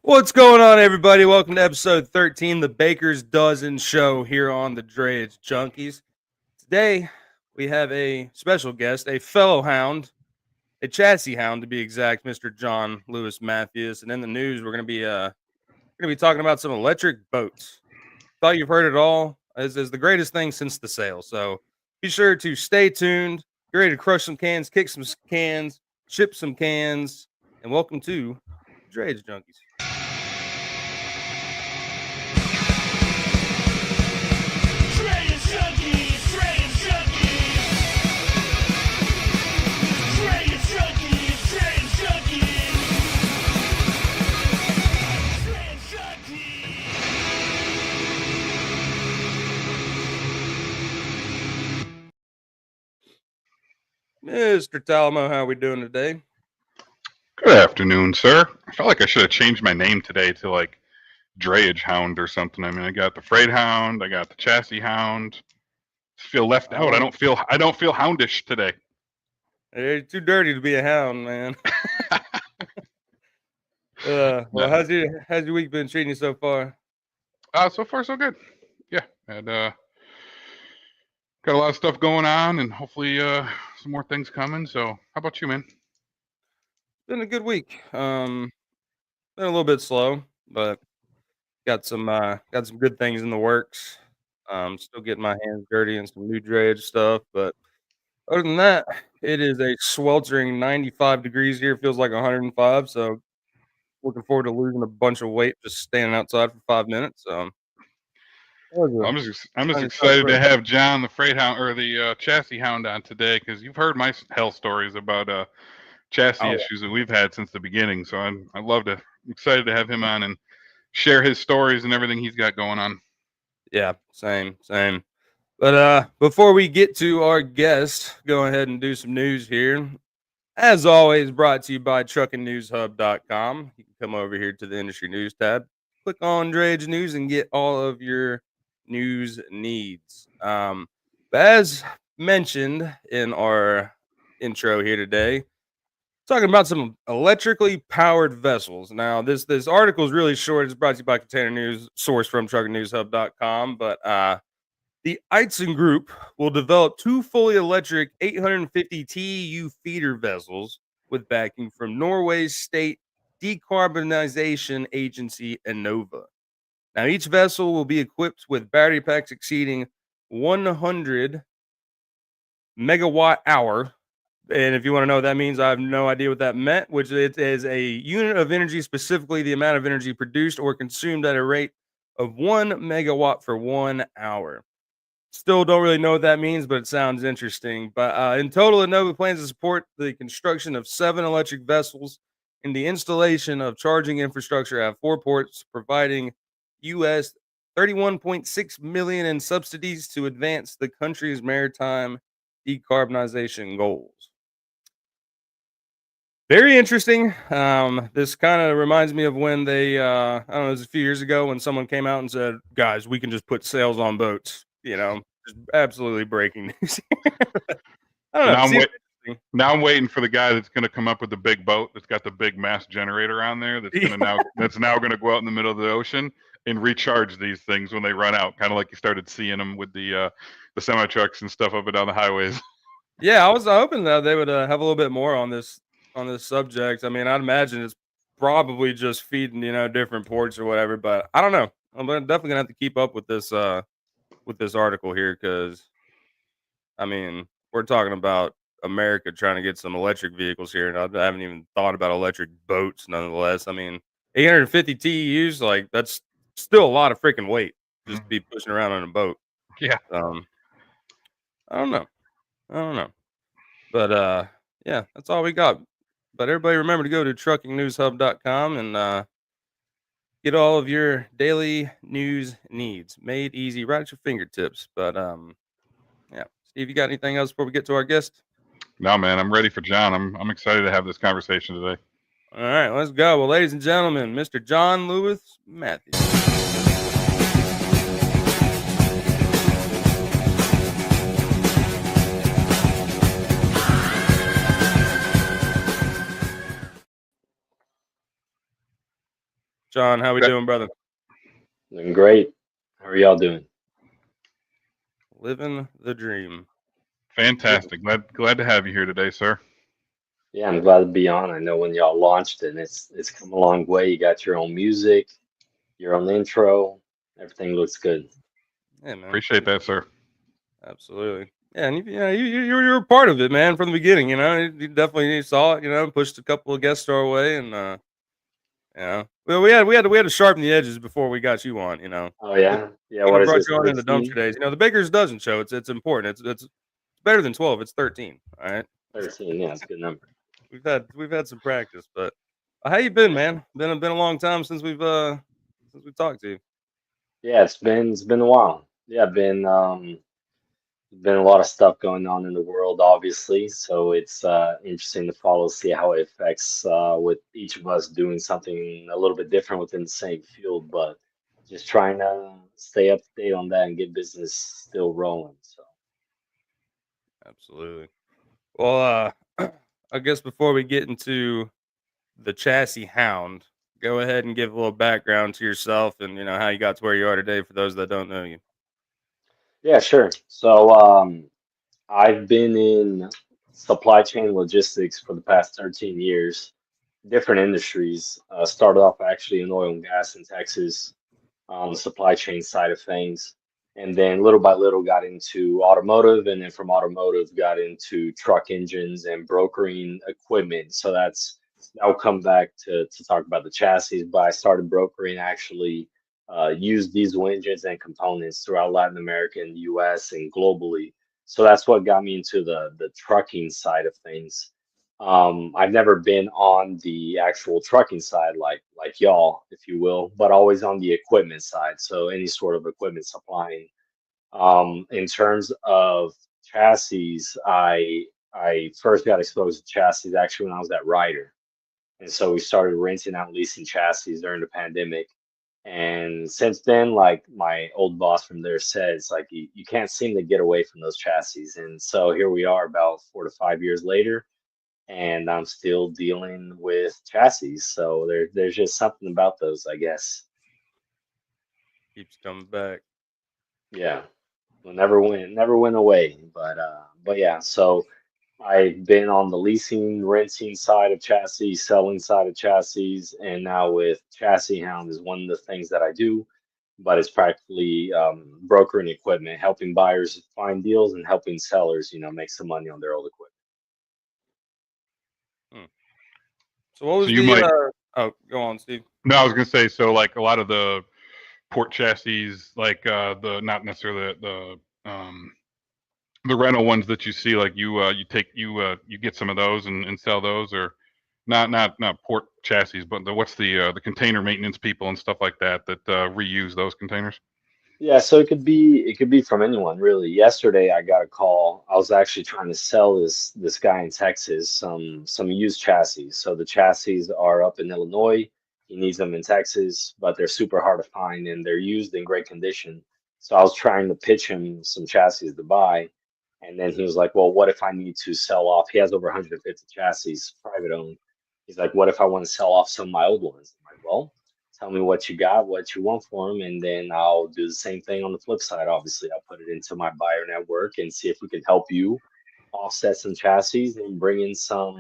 What's going on, everybody? Welcome to episode 13, the Baker's Dozen show here on the Drayage Junkies. Today, we have a special guest, a fellow hound, a chassis hound to be exact, Mr. John Luis Matheus. And in the news, we're going to be talking about some electric boats. Thought you've heard it all. As the greatest thing since the sale. So be sure to stay tuned. Get ready to crush some cans, kick some cans, ship some cans, and welcome to Drayage Junkies. Mr. Talamo, how are we doing today? Good afternoon, sir. I felt like I should have changed my name today to like Drayage Hound or something. I mean, I got the Freight Hound, I got the Chassis Hound. I feel left out. I don't feel houndish today. You're too dirty to be a hound, man. Well, how's your week been treating you so far? So far so good. Yeah, and got a lot of stuff going on, and hopefully some more things coming. So, how about you, man? Been a good week. Been a little bit slow, but got some good things in the works. Still getting my hands dirty and some new drayage stuff, but other than that, it is a sweltering 95 degrees here. Feels like 105. So, looking forward to losing a bunch of weight just standing outside for 5 minutes. I'm just excited to have John, the Freight Hound or the Chassis Hound, on today because you've heard my hell stories about chassis issues that we've had since the beginning. So I'm excited to have him on and share his stories and everything he's got going on. Yeah, same. But before we get to our guest, go ahead and do some news here. As always, brought to you by truckandnewshub.com. You can come over here to the industry news tab, click on Drayage News, and get all of your news needs. But as mentioned in our intro here today, talking about some electrically powered vessels. Now, this article is really short. It's brought to you by Container News, sourced from truckandnewshub.com. But the Eitzen Group will develop two fully electric 850 TEU feeder vessels with backing from Norway's state decarbonization agency, Enova. Now, each vessel will be equipped with battery packs exceeding 100 megawatt hour. And if you want to know what that means, I have no idea what that meant, which it is a unit of energy, specifically the amount of energy produced or consumed at a rate of 1 megawatt for 1 hour. Still don't really know what that means, but it sounds interesting. But in total, Enova plans to support the construction of 7 electric vessels and the installation of charging infrastructure at 4 ports, providing U.S. $31.6 million in subsidies to advance the country's maritime decarbonization goals. Very interesting. This kind of reminds me of when they, I don't know, it was a few years ago when someone came out and said, guys, we can just put sails on boats, just absolutely breaking news. I don't know. Now I'm waiting for the guy that's going to come up with the big boat that's got the big mass generator on there that's now going to go out in the middle of the ocean and recharge these things when they run out, kind of like you started seeing them with the semi trucks and stuff up and down the highways. Yeah, I was hoping that they would have a little bit more on this subject. I mean, I'd imagine it's probably just feeding, different ports or whatever, but I don't know. I'm definitely gonna have to keep up with this article here because, I mean, we're talking about America trying to get some electric vehicles here, and I haven't even thought about electric boats. Nonetheless, I mean, 850 TEUs, like that's still a lot of freaking weight just to be pushing around on a boat. Yeah. I don't know, but yeah, that's all we got. But everybody remember to go to truckingNewsHub.com and get all of your daily news needs made easy right at your fingertips. But yeah, Steve, you got anything else before we get to our guest? No, man, I'm ready for John. I'm excited to have this conversation today. All right, let's go. Well, ladies and gentlemen, Mr. John Luis Matheus. John, how we doing, brother? Doing great. How are y'all doing? Living the dream. Fantastic. Glad to have you here today, sir. Yeah, I'm glad to be on. I know when y'all launched it, and it's come a long way. You got your own music, your own intro. Everything looks good. Yeah, man. Appreciate that, sir. Absolutely. Yeah, and you're a part of it, man, from the beginning. You definitely saw it. Pushed a couple of guests our way, and well, we had to sharpen the edges before we got you on. Oh But, yeah, yeah. What is brought this? you on in the dumpster 13? days. The Baker's dozen show. It's important. It's better than 12. It's 13. All right. 13. Yeah, it's a good number. We've had some practice, but how you been, man? Been a long time since we've talked to you. Yeah, it's been a while. Yeah, been a lot of stuff going on in the world, obviously. So it's interesting to follow, see how it affects with each of us doing something a little bit different within the same field, but just trying to stay up to date on that and get business still rolling. So Absolutely. Well, I guess before we get into the chassis Hound, go ahead and give a little background to yourself and how you got to where you are today for those that don't know you. yeah, sure. So I've been in supply chain logistics for the past 13 years, different industries. Started off actually in oil and gas in Texas on the supply chain side of things. And then little by little got into automotive, and then from automotive got into truck engines and brokering equipment. So that'll come back to talk about the chassis, but I started brokering actually used diesel engines and components throughout Latin America and US and globally. So that's what got me into the trucking side of things. I've never been on the actual trucking side like y'all, if you will, but always on the equipment side. So any sort of equipment supplying. In terms of chassis, I first got exposed to chassis actually when I was at Ryder, and so we started renting out leasing chassis during the pandemic. And since then, like my old boss from there says, like you can't seem to get away from those chassis. And so here we are, about 4 to 5 years later, and I'm still dealing with chassis. So there's just something about those, I guess. Keeps coming back. Yeah, will never went away. But yeah, so I've been on the leasing, renting side of chassis, selling side of chassis, and now with Chassis Hound is one of the things that I do. But it's practically brokering equipment, helping buyers find deals, and helping sellers, make some money on their old equipment. Hmm. So what So was you the? might. Go on, Steve. No, I was gonna say, so like a lot of the port chassis, like the not necessarily the rental ones that you see, like you get some of those and sell those, or not port chassis, but what's the container maintenance people and stuff like that reuse those containers. Yeah, so it could be from anyone really. Yesterday I got a call. I was actually trying to sell this guy in Texas some used chassis. So the chassis are up in Illinois. He needs them in Texas, but they're super hard to find and they're used in great condition. So I was trying to pitch him some chassis to buy, and then he was like, "Well, what if I need to sell off?" He has over 150 chassis, private owned. He's like, "What if I want to sell off some of my old ones?" I'm like, "Well, tell me what you got, what you want for them, and then I'll do the same thing on the flip side. Obviously, I'll put it into my buyer network and see if we can help you offset some chassis and bring in some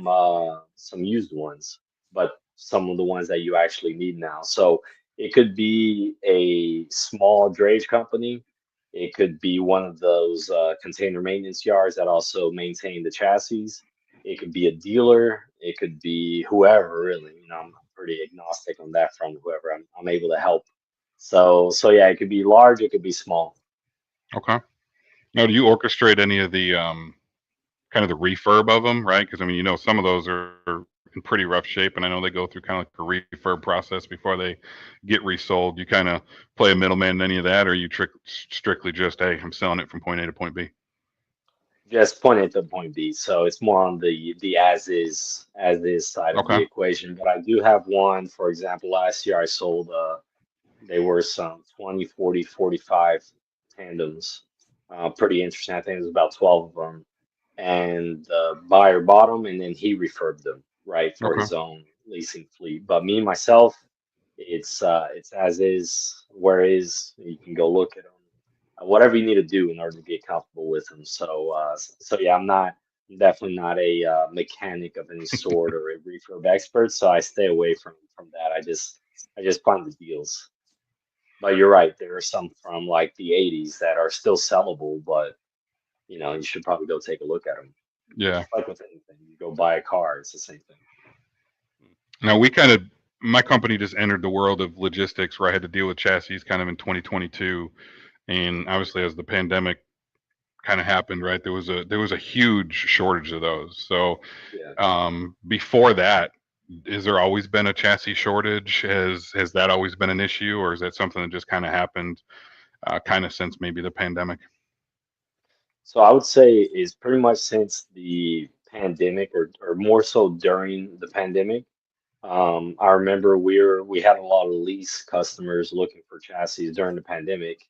used ones, but some of the ones that you actually need now. So it could be a small drayage company. It could be one of those container maintenance yards that also maintain the chassis. It could be a dealer. It could be whoever, really. I'm pretty agnostic on that front. Whoever I'm able to help. So yeah, it could be large. It could be small. Okay. Now, do you orchestrate any of the kind of the refurb of them, right? Because I mean, some of those are in pretty rough shape, and I know they go through kind of like a refurb process before they get resold. You kind of play a middleman in any of that, or you strictly just, hey, I'm selling it from point A to point B. Just point A to point B. So it's more on the as is side of the Okay. equation. But I do have one. For example, last year I sold they were some 20, 40, 45 tandems. Pretty interesting. I think it was about 12 of them. And the buyer bought them and then he refurbed them, right, for Okay. his own leasing fleet. But me myself, It's as is, where is. You can go look at them, whatever you need to do in order to get comfortable with them. So yeah, I'm definitely not a mechanic of any sort or a refurb expert, so I stay away from that. I just find the deals. But you're right, there are some from like the '80s that are still sellable, but you should probably go take a look at them. Yeah. Just like with anything, you go buy a car, it's the same thing. Now my company just entered the world of logistics where I had to deal with chassis kind of in 2022, and obviously as the pandemic kind of happened, right, there was a huge shortage of those. So Yeah. before that, has there always been a chassis shortage? Has that always been an issue, or is that something that just kind of happened kind of since maybe the pandemic? So I would say is pretty much since the pandemic, or more so during the pandemic. I remember we had a lot of lease customers looking for chassis during the pandemic,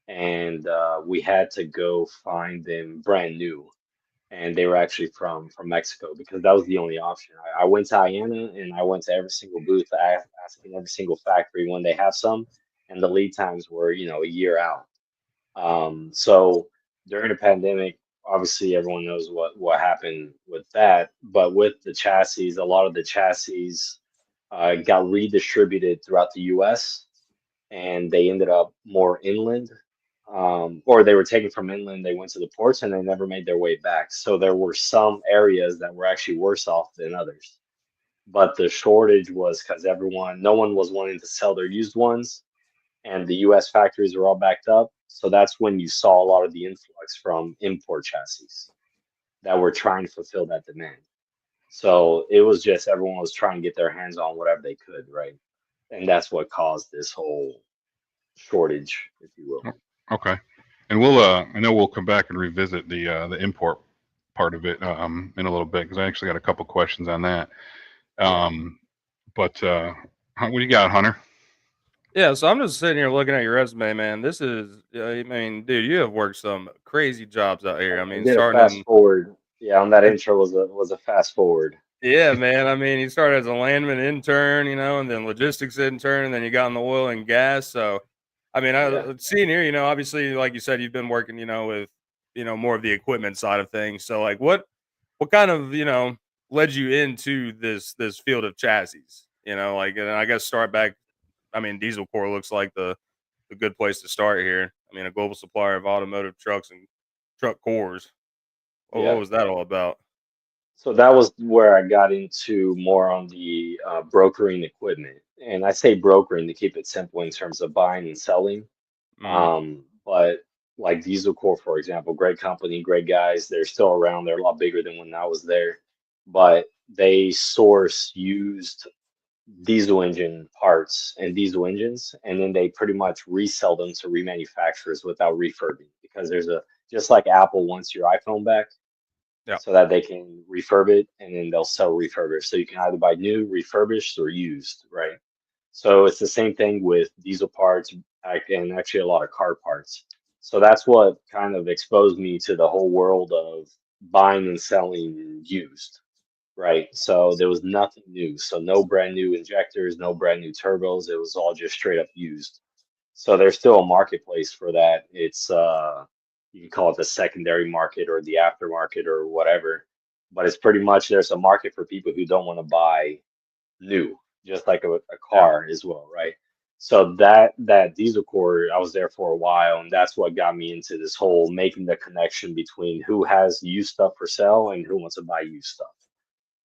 and we had to go find them brand new, and they were actually from Mexico because that was the only option. I went to IANA and I went to every single booth, asking every single factory when they have some, and the lead times were a year out. So during the pandemic, obviously everyone knows what happened with that. But with the chassis, a lot of the chassis got redistributed throughout the U.S. and they ended up more inland, or they were taken from inland. They went to the ports and they never made their way back. So there were some areas that were actually worse off than others. But the shortage was because no one was wanting to sell their used ones, and the US factories were all backed up. So that's when you saw a lot of the influx from import chassis that were trying to fulfill that demand. So it was just everyone was trying to get their hands on whatever they could, right? And that's what caused this whole shortage, if you will. Okay. And I know we'll come back and revisit the import part of it in a little bit, because I actually got a couple questions on that. But what do you got, Hunter? Yeah, so I'm just sitting here looking at your resume, man. This is, I mean, dude, you have worked some crazy jobs out here. I I mean, did a starting fast in, forward. Yeah, on that intro was a fast forward. yeah, man. I mean, you started as a landman intern, and then logistics intern, and then you got in the oil and gas. So, I mean, Yeah. seeing here, obviously, like you said, you've been working, with, more of the equipment side of things. So, like, what kind of, led you into this field of chassis? Like, and I guess start back. I mean, Diesel Core looks like the good place to start here. I mean, a global supplier of automotive trucks and truck cores. What Yeah. was that all about? So that was where I got into more on the brokering equipment. And I say brokering to keep it simple in terms of buying and selling. Mm, But like Diesel Corp, for example, great company, great guys. They're still around. They're a lot bigger than when I was there. But they source used diesel engine parts and diesel engines, and then they pretty much resell them to remanufacturers without refurbing, because just like Apple wants your iPhone back yeah. so that they can refurb it, and then they'll sell refurbished. So you can either buy new, refurbished, or used, right? So it's the same thing with diesel parts, and actually a lot of car parts. So that's what kind of exposed me to the whole world of buying and selling used, right? So there was nothing new. So no brand new injectors, no brand new turbos. It was all just straight up used. So there's still a marketplace for that. It's you can call it the secondary market or the aftermarket or whatever. But it's pretty much there's a market for people who don't want to buy new, just like a Yeah. car as well, right? So that diesel core, I was there for a while, and that's what got me into this whole making the connection between who has used stuff for sale and who wants to buy used stuff.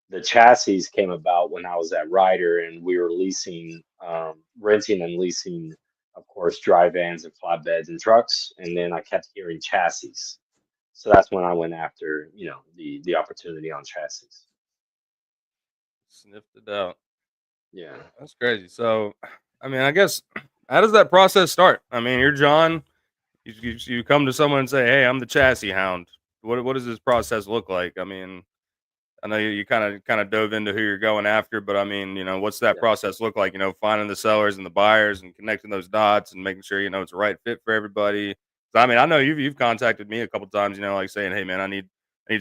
The chassis came about when I was at Ryder, and we were renting and leasing, of course, dry vans and flatbeds and trucks. And then I kept hearing chassis. So that's when I went after, the opportunity on chassis. Sniffed it out. Yeah. That's crazy. So, I mean, I guess how does that process start? I mean, you're John. You come to someone and say, "Hey, I'm the chassis hound." What does this process look like? I mean, I know you kind of dove into who you're going after, but I mean, what's that Yeah. process look like? Finding the sellers and the buyers and connecting those dots and making sure it's the right fit for everybody. So, I mean, I know you've contacted me a couple times, like saying, "Hey, man, I need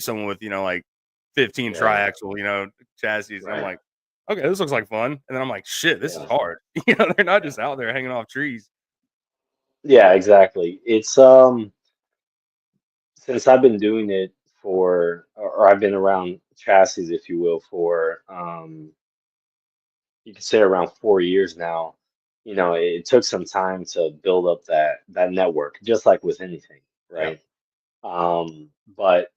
someone with like 15 Yeah. triaxle, chassis." And I'm Right. like, okay, this looks like fun. And then I'm like, shit, this is Yeah. hard. They're not just out there hanging off trees. Yeah, exactly. It's since I've been doing it or I've been around chassis, if you will, for you could say around 4 years now. It took some time to build up that network, just like with anything, Yeah. right? But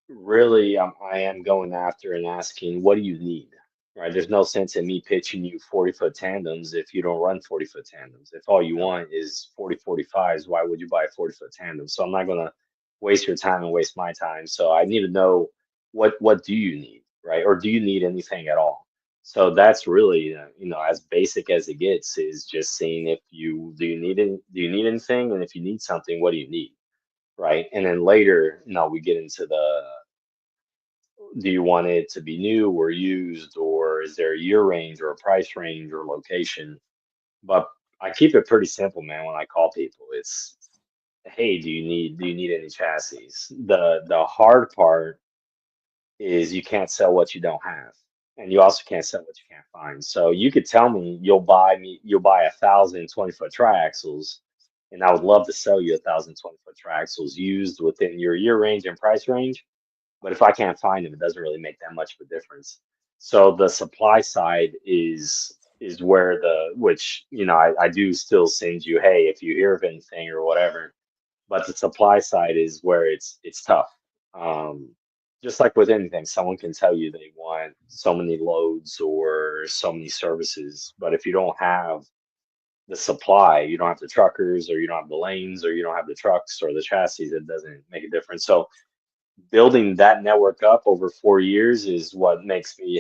really, I am going after and asking, what do you need? Right? There's no sense in me pitching you 40-foot tandems if you don't run 40-foot tandems. If all you Yeah. want is 40-45s, why would you buy a 40-foot tandem? So I'm not gonna waste your time and waste my time. So I need to know what do you need, right? Or do you need anything at all? So that's really, as basic as it gets, is just seeing if do you need anything, and if you need something, what do you need, right? And then later, we get into the, do you want it to be new or used, or is there a year range or a price range or location? But I keep it pretty simple, man. When I call people, it's, hey, do you need any chassis? The hard part is you can't sell what you don't have, and you also can't sell what you can't find. So you could tell me you'll buy 1,020-foot triaxles, and I would love to sell you 1,020-foot triaxles used within your year range and price range. But if I can't find them, it doesn't really make that much of a difference. So the supply side is where which I do still send you, hey, if you hear of anything or whatever. But the supply side is where it's tough. Um, just like with anything, someone can tell you they want so many loads or so many services, but if you don't have the supply, you don't have the truckers, or you don't have the lanes, or you don't have the trucks or the chassis, it doesn't make a difference. So building that network up over 4 years is what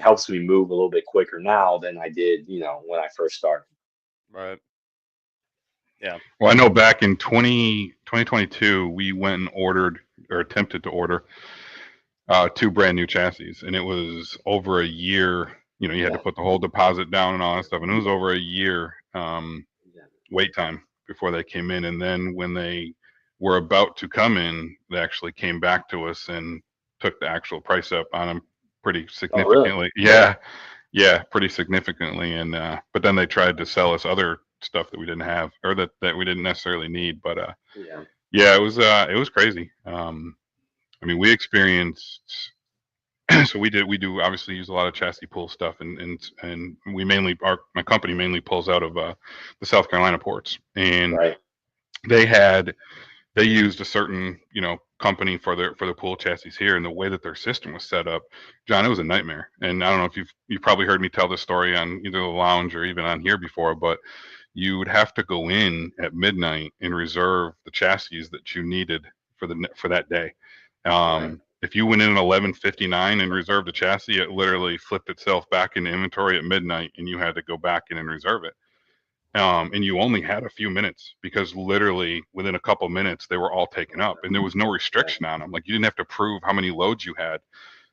helps me move a little bit quicker now than I did, when I first started. Right. Yeah. Well, I know back in 2022, we went and ordered or attempted to order 2 brand new chassis, and it was over a year. You had to put the whole deposit down and all that stuff, and it was over a year wait time before they came in. And then when they were about to come in, they actually came back to us and took the actual price up on them pretty significantly. Oh, really? Yeah, pretty significantly. And but then they tried to sell us other stuff that we didn't have, or that we didn't necessarily need. But yeah, it was crazy. I mean, we experienced. So we do obviously use a lot of chassis pull stuff, and we my company mainly pulls out of the South Carolina ports, and Right. they used a certain company for the pool chassis here, and the way that their system was set up, John, it was a nightmare. And I don't know if you've probably heard me tell this story on either the lounge or even on here before, but you would have to go in at midnight and reserve the chassis that you needed for that day. Right. If you went in at 11:59 and reserved a chassis, it literally flipped itself back into inventory at midnight, and you had to go back in and reserve it. And you only had a few minutes, because literally within a couple minutes they were all taken up, and there was no restriction on them. Like, you didn't have to prove how many loads you had.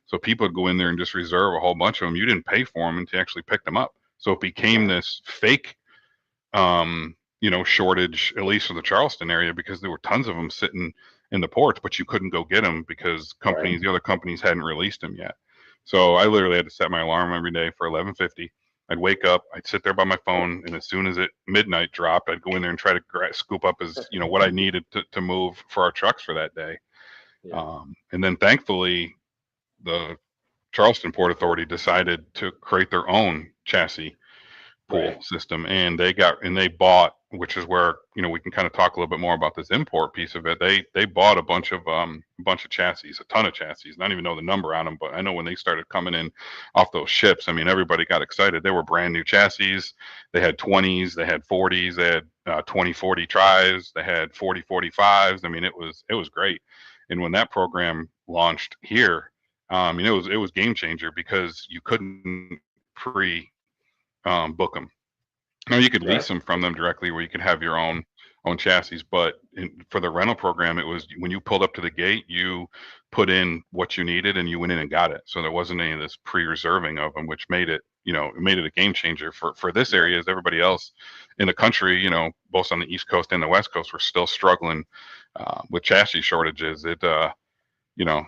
So people would go in there and just reserve a whole bunch of them. You didn't pay for them until you actually picked them up. So it became this fake shortage, at least for the Charleston area, because there were tons of them sitting in the ports, but you couldn't go get them because the other companies hadn't released them yet. So I literally had to set my alarm every day for 11:50. I'd wake up, I'd sit there by my phone, and as soon as midnight dropped, I'd go in there and try to scoop up what I needed to move for our trucks for that day. And then thankfully, the Charleston Port Authority decided to create their own chassis pool system, and they bought, which is where we can kind of talk a little bit more about this import piece of it. They bought a bunch of chassis, a ton of chassis. I don't even know the number on them, but I know when they started coming in off those ships, I mean, everybody got excited. They were brand new chassis. They had 20s, they had 40s, they had 2040 tries, they had 4045s. I mean, it was great. And when that program launched here, it was game changer, because you couldn't book them. No, you could lease them from them directly, where you could have your own chassis. But for the rental program, it was when you pulled up to the gate, you put in what you needed and you went in and got it. So there wasn't any of this pre-reserving of them, which made it a game changer for this area. As everybody else in the country, both on the East Coast and the West Coast, were still struggling with chassis shortages. It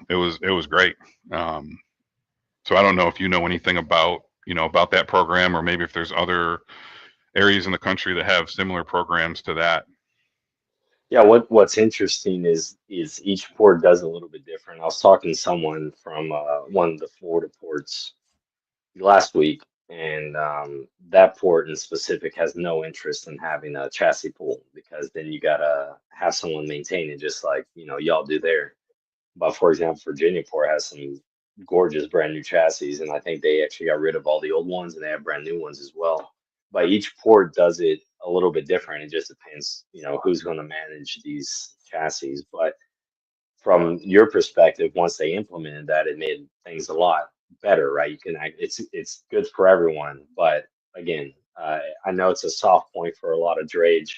was great. So I don't know if you know anything about about that program, or maybe if there's other areas in the country that have similar programs to that. Yeah, what's interesting is each port does a little bit different. I was talking to someone from one of the Florida ports last week, and that port in specific has no interest in having a chassis pool because then you gotta have someone maintain it, just like y'all do there. But for example, Virginia port has some gorgeous brand new chassis, and I think they actually got rid of all the old ones and they have brand new ones as well. But each port does it a little bit different. It just depends, who's going to manage these chassis. But from your perspective, once they implemented that, it made things a lot better, right? It's good for everyone. But again, I know it's a soft point for a lot of drayage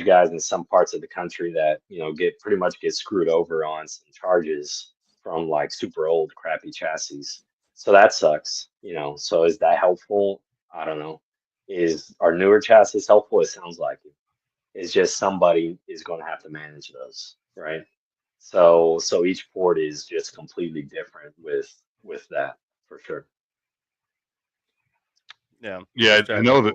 guys in some parts of the country that get pretty much get screwed over on some charges from like super old crappy chassis. So that sucks. So is that helpful? I don't know. Is our newer chassis helpful? It sounds like it. It's just somebody is going to have to manage those, right? So each port is just completely different with that for sure. Yeah. Yeah, I know that.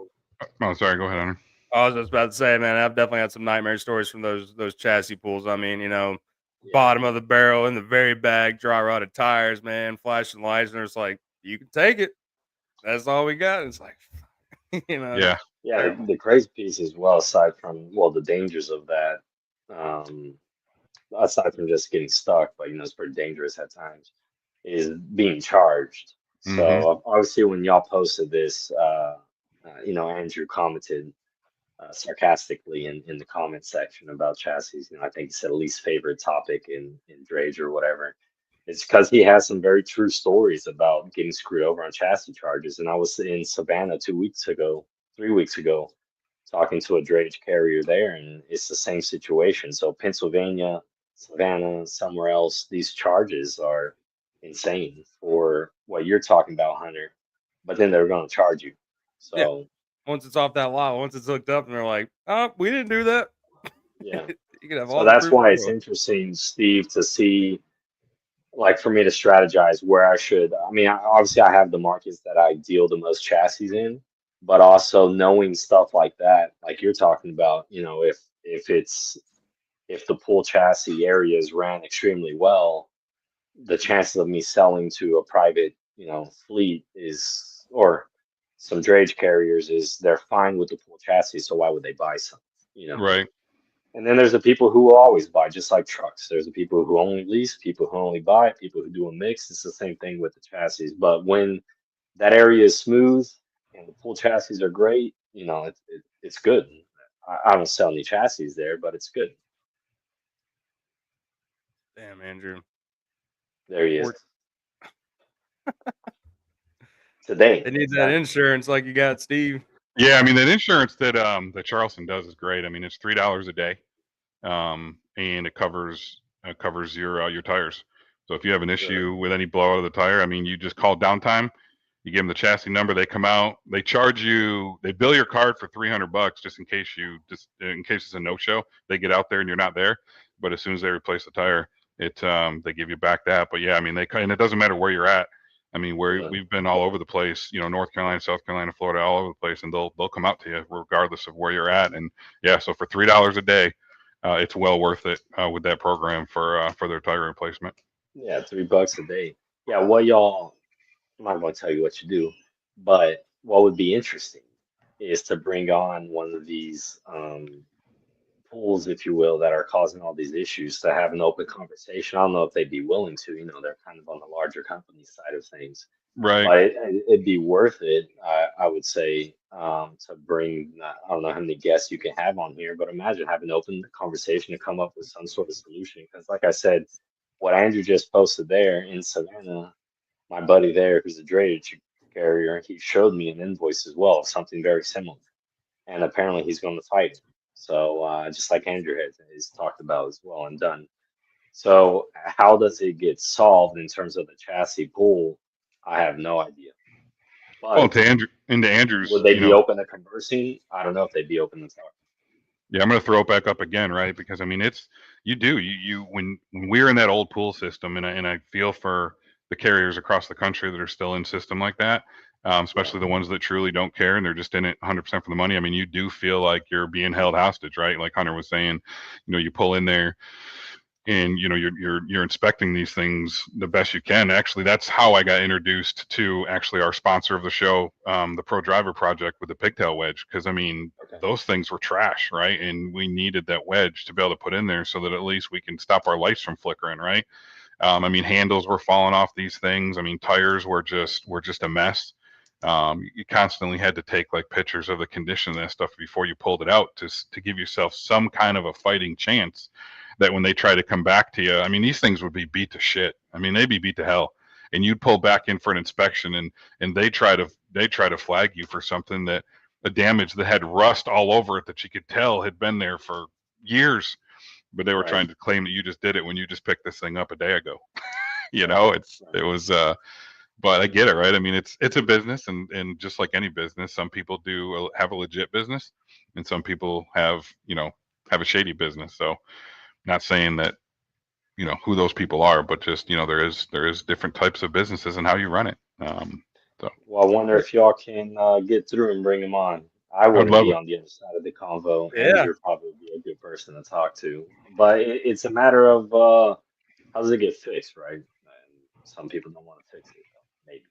Oh, sorry. Go ahead, Hunter. I was just about to say, man, I've definitely had some nightmare stories from those chassis pools. I mean, Yeah. bottom of the barrel in the very back, dry rotted tires, man, flashing lights, and it's like, you can take it. That's all we got. And it's like, Yeah. Yeah, terrible. the crazy piece as well, aside from the dangers of that, aside from just getting stuck, but it's pretty dangerous at times, is being charged. Mm-hmm. So obviously when y'all posted this, Andrew commented sarcastically in the comment section about chassis. I think he said least favorite topic in Drage or whatever. It's because he has some very true stories about getting screwed over on chassis charges. And I was in Savannah 3 weeks ago, talking to a drayage carrier there, and it's the same situation. So Pennsylvania, Savannah, somewhere else, these charges are insane for what you're talking about, Hunter. But then they're going to charge you. Yeah. So Once it's off that lot, once it's hooked up, and they're like, oh, we didn't do that. yeah. You can have So all the that's proof in why the it's world. interesting, Steve, to see, like, for me to strategize where I should. I mean, obviously, I have the markets that I deal the most chassis in, but also knowing stuff like that, like you're talking about, if the pool chassis areas ran extremely well, the chances of me selling to a private, fleet is, or some drayage carriers is they're fine with the pool chassis, so why would they buy some, you know? Right. And then there's the people who will always buy, just like trucks. There's the people who only lease, people who only buy, people who do a mix. It's the same thing with the chassis. But when that area is smooth and the pool chassis are great, it's good. I don't sell any chassis there, but it's good. Damn, Andrew. There he is. Today. They need that insurance like you got, Steve. Yeah, I mean that insurance that Charleston does is great. I mean it's $3 a day, and it covers your tires. So if you have an issue with any blowout of the tire, I mean you just call downtime. You give them the chassis number. They come out. They charge you. They bill your card for $300 just in case it's a no show. They get out there and you're not there. But as soon as they replace the tire, they give you back that. But yeah, I mean and it doesn't matter where you're at. I mean we've been all over the place. North Carolina, South Carolina, Florida, all over the place, and they'll come out to you regardless of where you're at. And yeah, so for $3 a day, it's well worth it with that program for their tire replacement. Yeah, $3 a day. Yeah, I'm not going to tell you what you do, but what would be interesting is to bring on one of these pools, if you will, that are causing all these issues to have an open conversation. I don't know if they'd be willing to. They're kind of on the larger company side of things, Right. but it'd be worth it. I would say to bring. I don't know how many guests you can have on here, but imagine having an open conversation to come up with some sort of solution. Because, like I said, what Andrew just posted there in Savannah, my buddy there, who's a drayage carrier, he showed me an invoice as well of something very similar, and apparently he's going to fight it. So just like Andrew has talked about as well and done. So how does it get solved in terms of the chassis pool? I have no idea. Well, But to Andrew's, would they be open to conversing? I don't know if they'd be open to talk. Yeah, I'm going to throw it back up again, right? Because I mean, when we're in that old pool system, and I feel for the carriers across the country that are still in system like that. especially the ones that truly don't care and they're just in it 100% for the money. I mean, you do feel like you're being held hostage, right? Like Hunter was saying, you pull in there and you're inspecting these things the best you can. Actually, that's how I got introduced to actually our sponsor of the show, the ProDriver project with the pigtail wedge, because I mean those things were trash, right? And we needed that wedge to be able to put in there so that at least we can stop our lights from flickering, right? I mean, handles were falling off these things. I mean, tires were just a mess. You constantly had to take like pictures of the condition of that stuff before you pulled it out to give yourself some kind of a fighting chance that when they try to come back to you, I mean, these things would be beat to shit. I mean, they'd be beat to hell, and you'd pull back in for an inspection, and they try to flag you for something that a damage that had rust all over it that you could tell had been there for years, but they were trying to claim that you just did it when you just picked this thing up a day ago. It was. But I get it, right? I mean, it's a business, and just like any business, some people do have a legit business, and some people have a shady business. So, not saying that who those people are, but just there is different types of businesses and how you run it. Well, I wonder if y'all can get through and bring them on. I wouldn't be on the other side of the convo, and you're probably a good person to talk to. But it's a matter of how does it get fixed, right? And some people don't want to fix it. Maybe.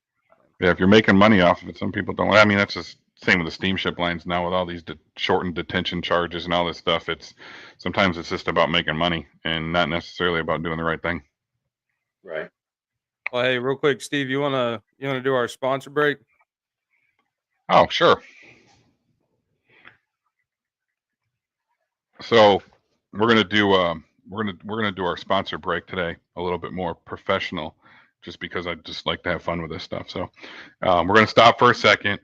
Yeah, if you're making money off of it, some people don't. I mean, that's just same with the steamship lines now with all these shortened detention charges and all this stuff. Sometimes it's just about making money and not necessarily about doing the right thing. Right. Well, hey, real quick, Steve, you wanna do our sponsor break? Oh, sure. So we're gonna do our sponsor break today a little bit more professional, just because I just like to have fun with this stuff. So we're gonna stop for a second.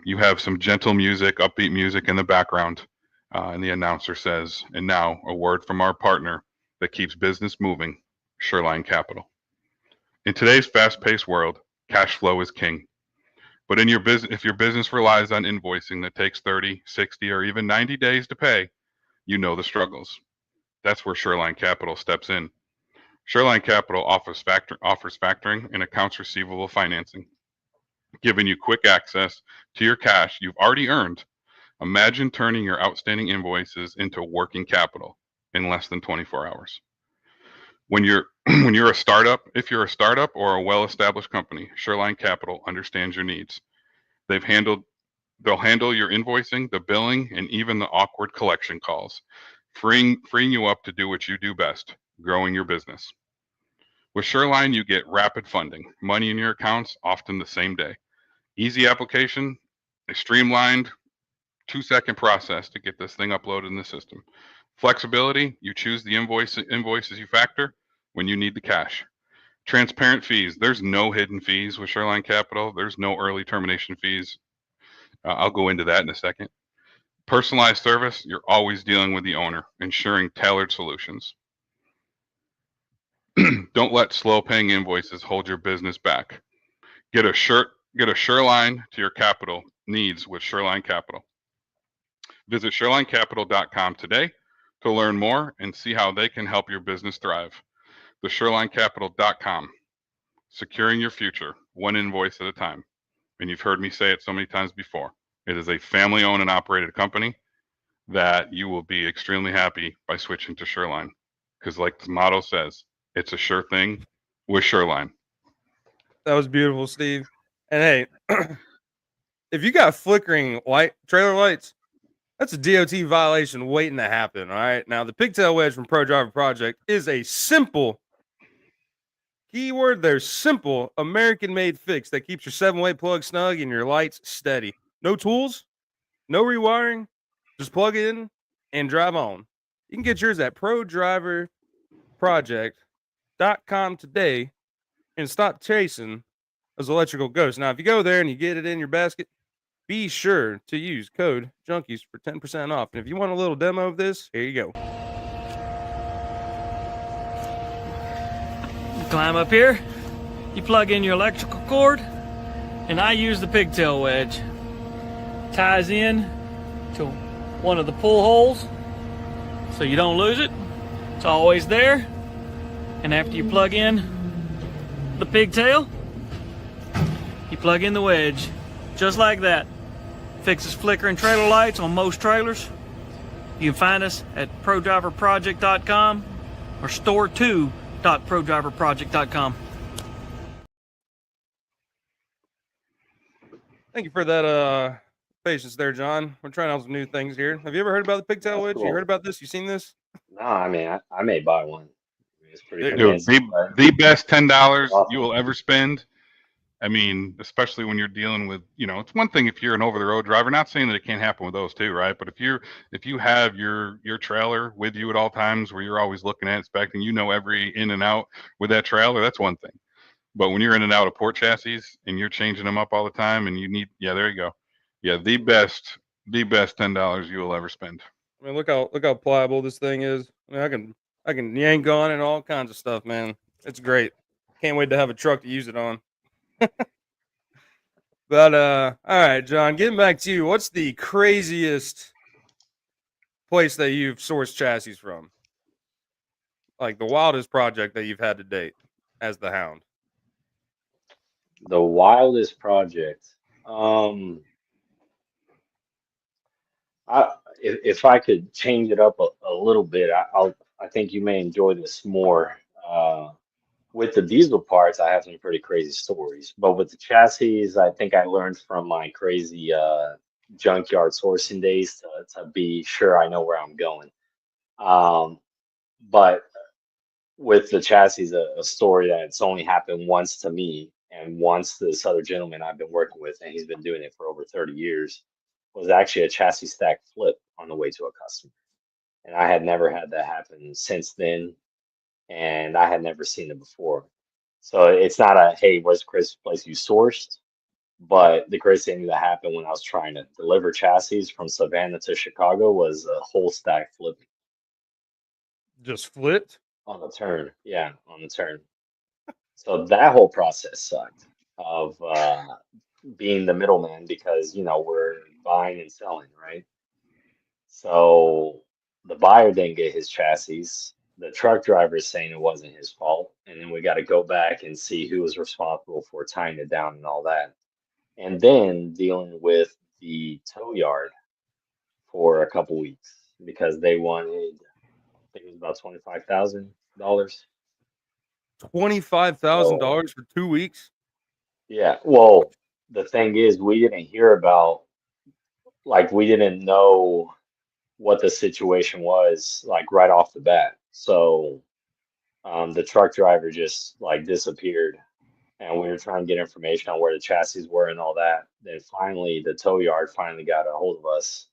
You have some gentle music, upbeat music in the background, and the announcer says, "And now a word from our partner that keeps business moving, SureLine Capital." In today's fast-paced world, cash flow is king. But in your business, if your business relies on invoicing that takes 30, 60, or even 90 days to pay, you know the struggles. That's where SureLine Capital steps in. SureLine Capital offers factoring and accounts receivable financing, giving you quick access to your cash you've already earned. Imagine turning your outstanding invoices into working capital in less than 24 hours. When you're a startup, if you're a startup or a well-established company, SureLine Capital understands your needs. They'll handle your invoicing, the billing, and even the awkward collection calls, freeing you up to do what you do best, growing your business. With SureLine, you get rapid funding, money in your accounts often the same day. Easy application, a streamlined 2-second process to get this thing uploaded in the system. Flexibility, you choose the invoices you factor when you need the cash. Transparent fees, there's no hidden fees with SureLine Capital. There's no early termination fees. I'll go into that in a second. Personalized service, you're always dealing with the owner, ensuring tailored solutions. Don't let slow paying invoices hold your business back. Get a SureLine to your capital needs with SureLine Capital. Visit SureLineCapital.com today to learn more and see how they can help your business thrive. The SureLineCapital.com, securing your future, one invoice at a time. And you've heard me say it so many times before. It is a family-owned and operated company that you will be extremely happy by switching to SureLine. Because like the motto says, it's a sure thing with SureLine. That was beautiful, Steve. And hey, if you got flickering trailer lights, that's a DOT violation waiting to happen. All right. Now, the pigtail wedge from ProDriver Project is a simple, keyword there, simple American-made fix that keeps your 7-way plug snug and your lights steady. No tools, no rewiring, just plug in and drive on. You can get yours at ProDriverProject.com today and stop chasing those electrical ghosts. Now, if you go there and you get it in your basket, be sure to use code Junkies for 10% off. And if you want a little demo of this, here you go. You climb up here, you plug in your electrical cord, and I use the pigtail wedge. Ties in to one of the pull holes so you don't lose it. It's always there. And after you plug in the pigtail, You plug in the wedge, just like that. Fixes flickering trailer lights on most trailers. You can find us at ProDriverProject.com or store2.ProDriverProject.com. Thank you for that patience there, John. We're trying out some new things here. Have you ever heard about the pigtail wedge? Cool. You heard about this? You seen this? No, I mean, I may buy one. It's pretty Dude, convincing. the best $10 awesome. you will ever spend. I mean, especially when you're dealing with, it's one thing if you're an over-the-road driver. Not saying that it can't happen with those too, right? But if you have your trailer with you at all times, where you're always looking at, inspecting, every in and out with that trailer, that's one thing. But when you're in and out of port chassis and you're changing them up all the time, and you need, there you go, the best $10 you will ever spend. I mean, look how pliable this thing is. I mean, I can yank on and all kinds of stuff, man. It's great. Can't wait to have a truck to use it on. But all right, John, getting back to you, what's the craziest place that you've sourced chassis from? Like the wildest project that you've had to date as the Hound? The wildest project. If I could change it up a little bit, I think you may enjoy this more. With the diesel parts, I have some pretty crazy stories. But with the chassis, I think I learned from my crazy junkyard sourcing days to be sure I know where I'm going. But with the chassis, a story that's only happened once to me and once to this other gentleman I've been working with, and he's been doing it for over 30 years, was actually a chassis stack flip on the way to a customer. And I had never had that happen since then. And I had never seen it before. So it's not a, hey, where's the craziest place you sourced? But the craziest thing that happened when I was trying to deliver chassis from Savannah to Chicago was a whole stack flipping. Just flipped? On the turn. Yeah, on the turn. So that whole process sucked of being the middleman because, we're buying and selling, right? So the buyer didn't get his chassis. The truck driver is saying it wasn't his fault. And then we got to go back and see who was responsible for tying it down and all that. And then dealing with the tow yard for a couple weeks because they wanted, I think it was about $25,000. $25,000 for 2 weeks? Yeah. Well, the thing is, we didn't hear about, we didn't know what the situation was, right off the bat. So the truck driver just disappeared, and we were trying to get information on where the chassis were and all that. Then finally, the tow yard finally got a hold of us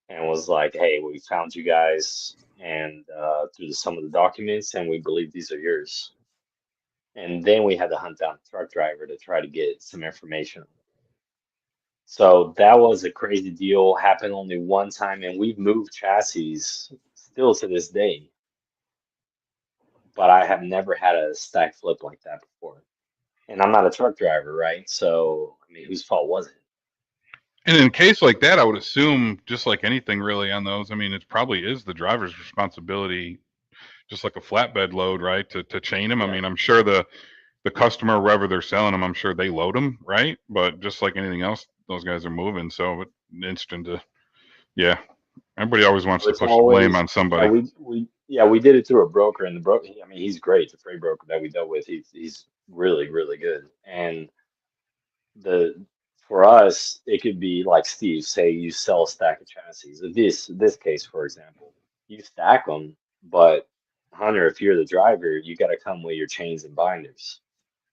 and was like, "Hey, we found you guys, and through some of the documents, and we believe these are yours." And then we had to hunt down the truck driver to try to get some information. So that was a crazy deal. Happened only one time, and we've moved chassis still to this day. But I have never had a stack flip like that before. And I'm not a truck driver, right? So, I mean, whose fault was it? And in a case like that, I would assume, just like anything really on those, I mean, it probably is the driver's responsibility, just like a flatbed load, right? To chain them. Yeah. I mean, I'm sure the customer, wherever they're selling them, I'm sure they load them, right? But just like anything else, those guys are moving. So it's instant to, yeah. Everybody always wants to push the blame on somebody. Yeah, we did it through a broker, and the broker, I mean, he's great. The freight broker that we dealt with, he's really, really good. And for us, it could be like Steve, say you sell a stack of chassis. This case, for example, you stack them, but Hunter, if you're the driver, you got to come with your chains and binders.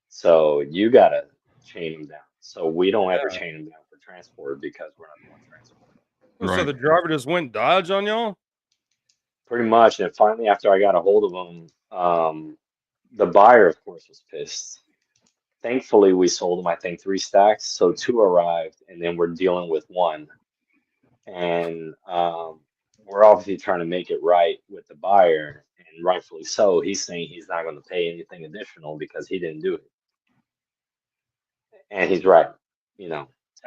So you got to chain them down. So we don't ever chain them down for transport because we're not doing transport. Right. So the driver just went Dodge on y'all? Pretty much. And finally, after I got a hold of him, the buyer, of course, was pissed. Thankfully, we sold him, I think, 3 stacks. So 2 arrived, and then we're dealing with 1. And we're obviously trying to make it right with the buyer, and rightfully so. He's saying he's not going to pay anything additional because he didn't do it. And he's right.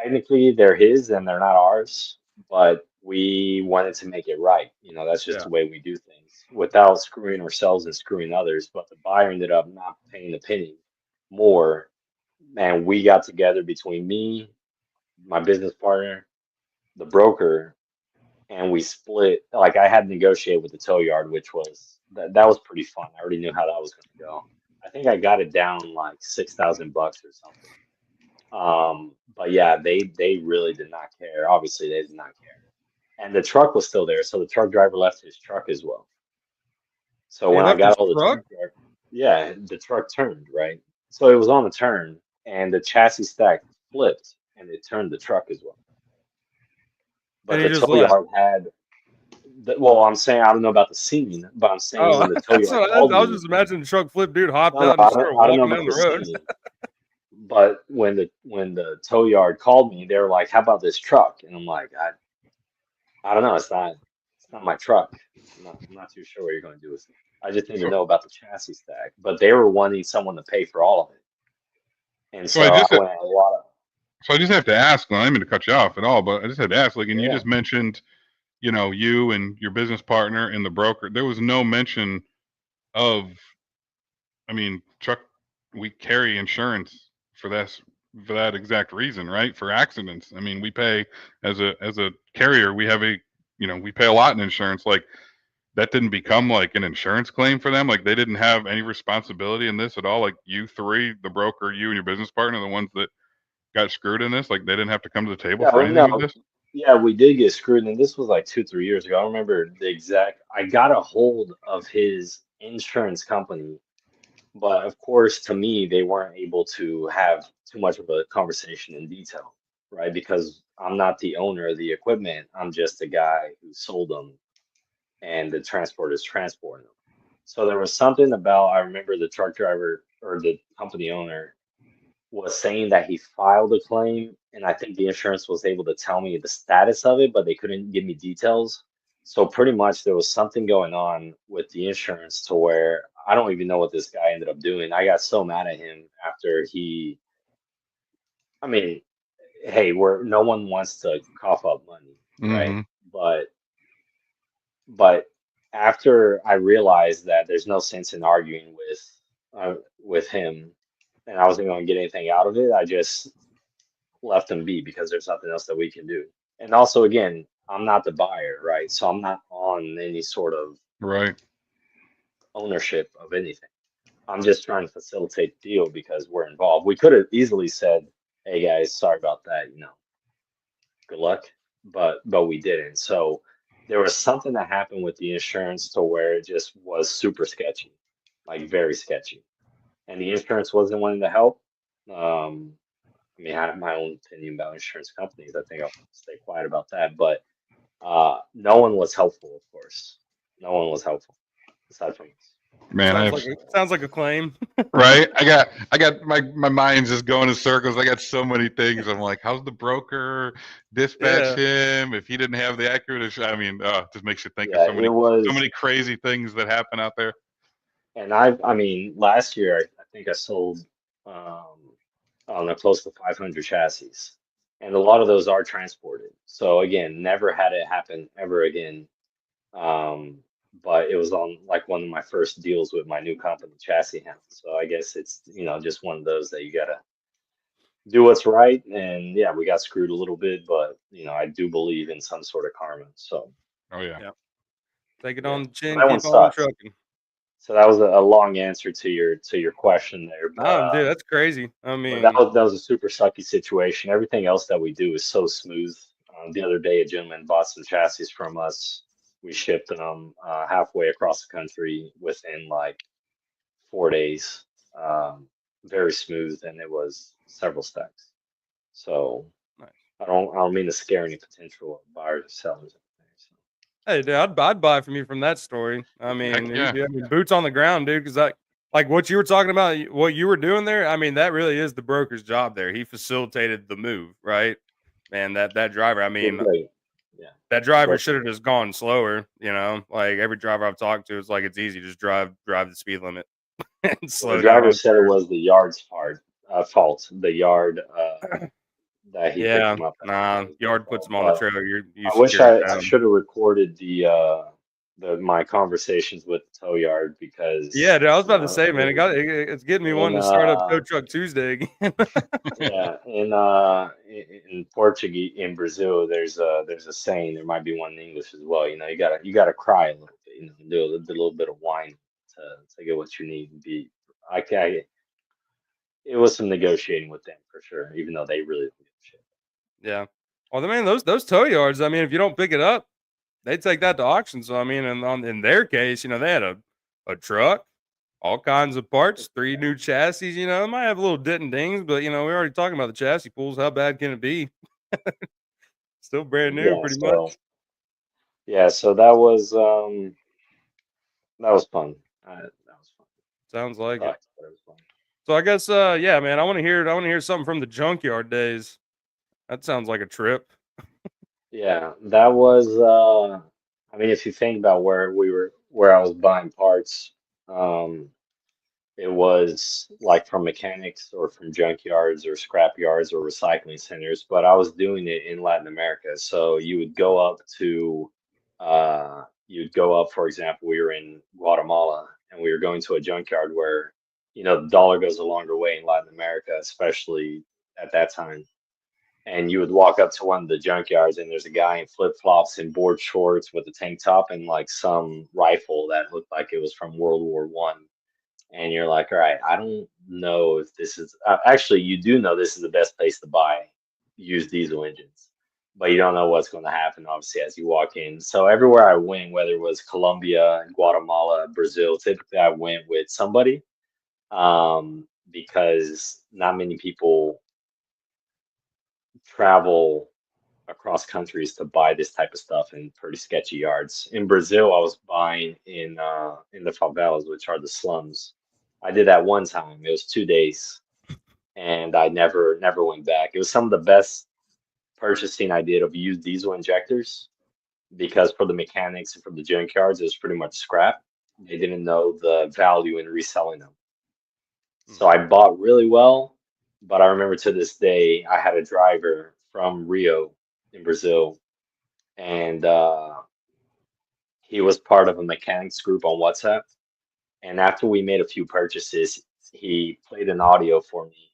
Technically, they're his and they're not ours, but we wanted to make it right. That's just the way we do things without screwing ourselves and screwing others. But the buyer ended up not paying a penny more and we got together between me, my business partner, the broker, and we split. Like I had to negotiate with the tow yard, which was that was pretty fun. I already knew how that was going to go. I think I got it down like $6,000 or something. But yeah, they really did not care. Obviously, they did not care. And the truck was still there, so the truck driver left his truck as well. So He when I left got his all the truck? truck, yeah, the truck turned, right? So it was on the turn, and the chassis stack flipped, and it turned the truck as well. But And he the just tow left. yard had, well, I'm saying I don't know about the scene, but I'm saying Oh, when the tow that's yard what called I was me, just imagining the truck flip dude hopped no, out and started I don't know walking about down the the road. scene. But when the tow yard called me, they were like, "How about this truck?" And I'm like, I don't know. It's not my truck. I'm not too sure what you're going to do with it. I just need to know about the chassis stack. But they were wanting someone to pay for all of it, and So so I I just went a lot of so I just have to ask. Well, I didn't mean to cut you off at all, but I just had to ask. Like, and you yeah. just mentioned, you and your business partner and the broker. There was no mention of. I mean, truck. We carry insurance for that exact reason, right? For accidents. I mean, we pay as a carrier. We have we pay a lot in insurance. Like that didn't become like an insurance claim for them. Like they didn't have any responsibility in this at all. Like you three, the broker, you and your business partner, the ones that got screwed in this. Like they didn't have to come to the table Yeah, for well, anything with no, this. yeah, we did get screwed, and this was like 2, 3 years ago. I remember the exact. I got a hold of his insurance company, but of course, to me, they weren't able to have too much of a conversation in detail, right? Because I'm not the owner of the equipment. I'm just the guy who sold them, and the transporter is transporting them. So there was something about. I remember the truck driver or the company owner was saying that he filed a claim, and I think the insurance was able to tell me the status of it, but they couldn't give me details. So pretty much there was something going on with the insurance to where I don't even know what this guy ended up doing. I got so mad at him after I mean, hey, no one wants to cough up money, right? Mm-hmm. But after I realized that there's no sense in arguing with him, and I wasn't going to get anything out of it, I just left them be because there's nothing else that we can do. And also, again, I'm not the buyer, right? So I'm not on any sort of Right. ownership of anything. I'm just trying to facilitate the deal because we're involved. We could have easily said, "Hey guys, sorry about that, good luck," but we didn't. So there was something that happened with the insurance to where it just was super sketchy, like very sketchy, and the insurance wasn't wanting to help. I mean, I have my own opinion about insurance companies. I think I'll stay quiet about that. But no one was helpful, of course. No one was helpful aside from us. Man, Sounds like a claim. right. I got my mind's just going in circles. I got so many things. I'm like, how's the broker dispatch him if he didn't have the accurate? I mean, just makes you think of so many crazy things that happen out there. And I mean, last year I think I sold I don't know, close to 500 chassis, and a lot of those are transported. So again, never had it happen ever again. But it was on like one of my first deals with my new company, Chassis Hound. So I guess it's just one of those that you gotta do what's right. And yeah, we got screwed a little bit, but I do believe in some sort of karma. So oh yeah. Take it on the chin, that one keep on sucks. trucking. So that was a long answer to your question there. But, Dude, that's crazy. I mean, that was a super sucky situation. Everything else that we do is so smooth. The other day, a gentleman bought some chassis from us. We shipped them halfway across the country within like 4 days. Very smooth, and it was several stacks. So nice. I don't mean to scare any potential buyers or sellers. Hey, dude, I'd buy from you from that story. I mean, boots on the ground, dude. Because like what you were talking about, what you were doing there. I mean, that really is the broker's job there. He facilitated the move, right? Man, that driver. I mean, that driver should have just gone slower. Like every driver I've talked to, it's like it's easy, just drive the speed limit and slow the down. driver said it was the yard's fault. The yard that he picked him up. Yard puts him on the trailer. I wish I should have recorded my conversations with the tow yard because Yeah, dude, I was about to say, man, it's getting me wanting to start up Tow Truck Tuesday again. Yeah, in Portuguese, in Brazil, there's a saying. There might be one in English as well. You gotta cry a little bit. Do a little bit of whine to get what you need. It was some negotiating with them for sure, even though they really don't give a shit. Yeah. Well, I mean, those tow yards. I mean, if you don't pick it up, they take that to auction. So I mean, in their case, they had a truck, all kinds of parts, 3 new chassis. It might have a little dent and dings, but we're already talking about the chassis pools. How bad can it be? Still brand new, pretty much. Yeah, so that was fun. That was fun. Sounds like it. So I guess, yeah, man, I want to hear something from the junkyard days. That sounds like a trip. Yeah, that was. I mean, if you think about where I was buying parts, it was like from mechanics or from junkyards or scrap yards or recycling centers, but I was doing it in Latin America. So you'd go up, for example, we were in Guatemala and we were going to a junkyard where, the dollar goes a longer way in Latin America, especially at that time. And you would walk up to one of the junkyards and there's a guy in flip-flops and board shorts with a tank top and like some rifle that looked like it was from World War One. And you're like, all right, I don't know if this is actually, you do know this is the best place to buy used diesel engines, but you don't know what's going to happen, obviously, as you walk in. So everywhere I went, whether it was Colombia, Guatemala, Brazil, typically I went with somebody, because not many people travel across countries to buy this type of stuff in pretty sketchy yards. In Brazil, I was buying in the favelas, which are the slums. I did that one time. It was 2 days, and I never went back. It was some of the best purchasing I did of used diesel injectors because for the mechanics and for the junkyards, it was pretty much scrap. They didn't know the value in reselling them. So I bought really well, but I remember to this day, I had a driver from Rio in Brazil, and he was part of a mechanics group on WhatsApp. And after we made a few purchases, he played an audio for me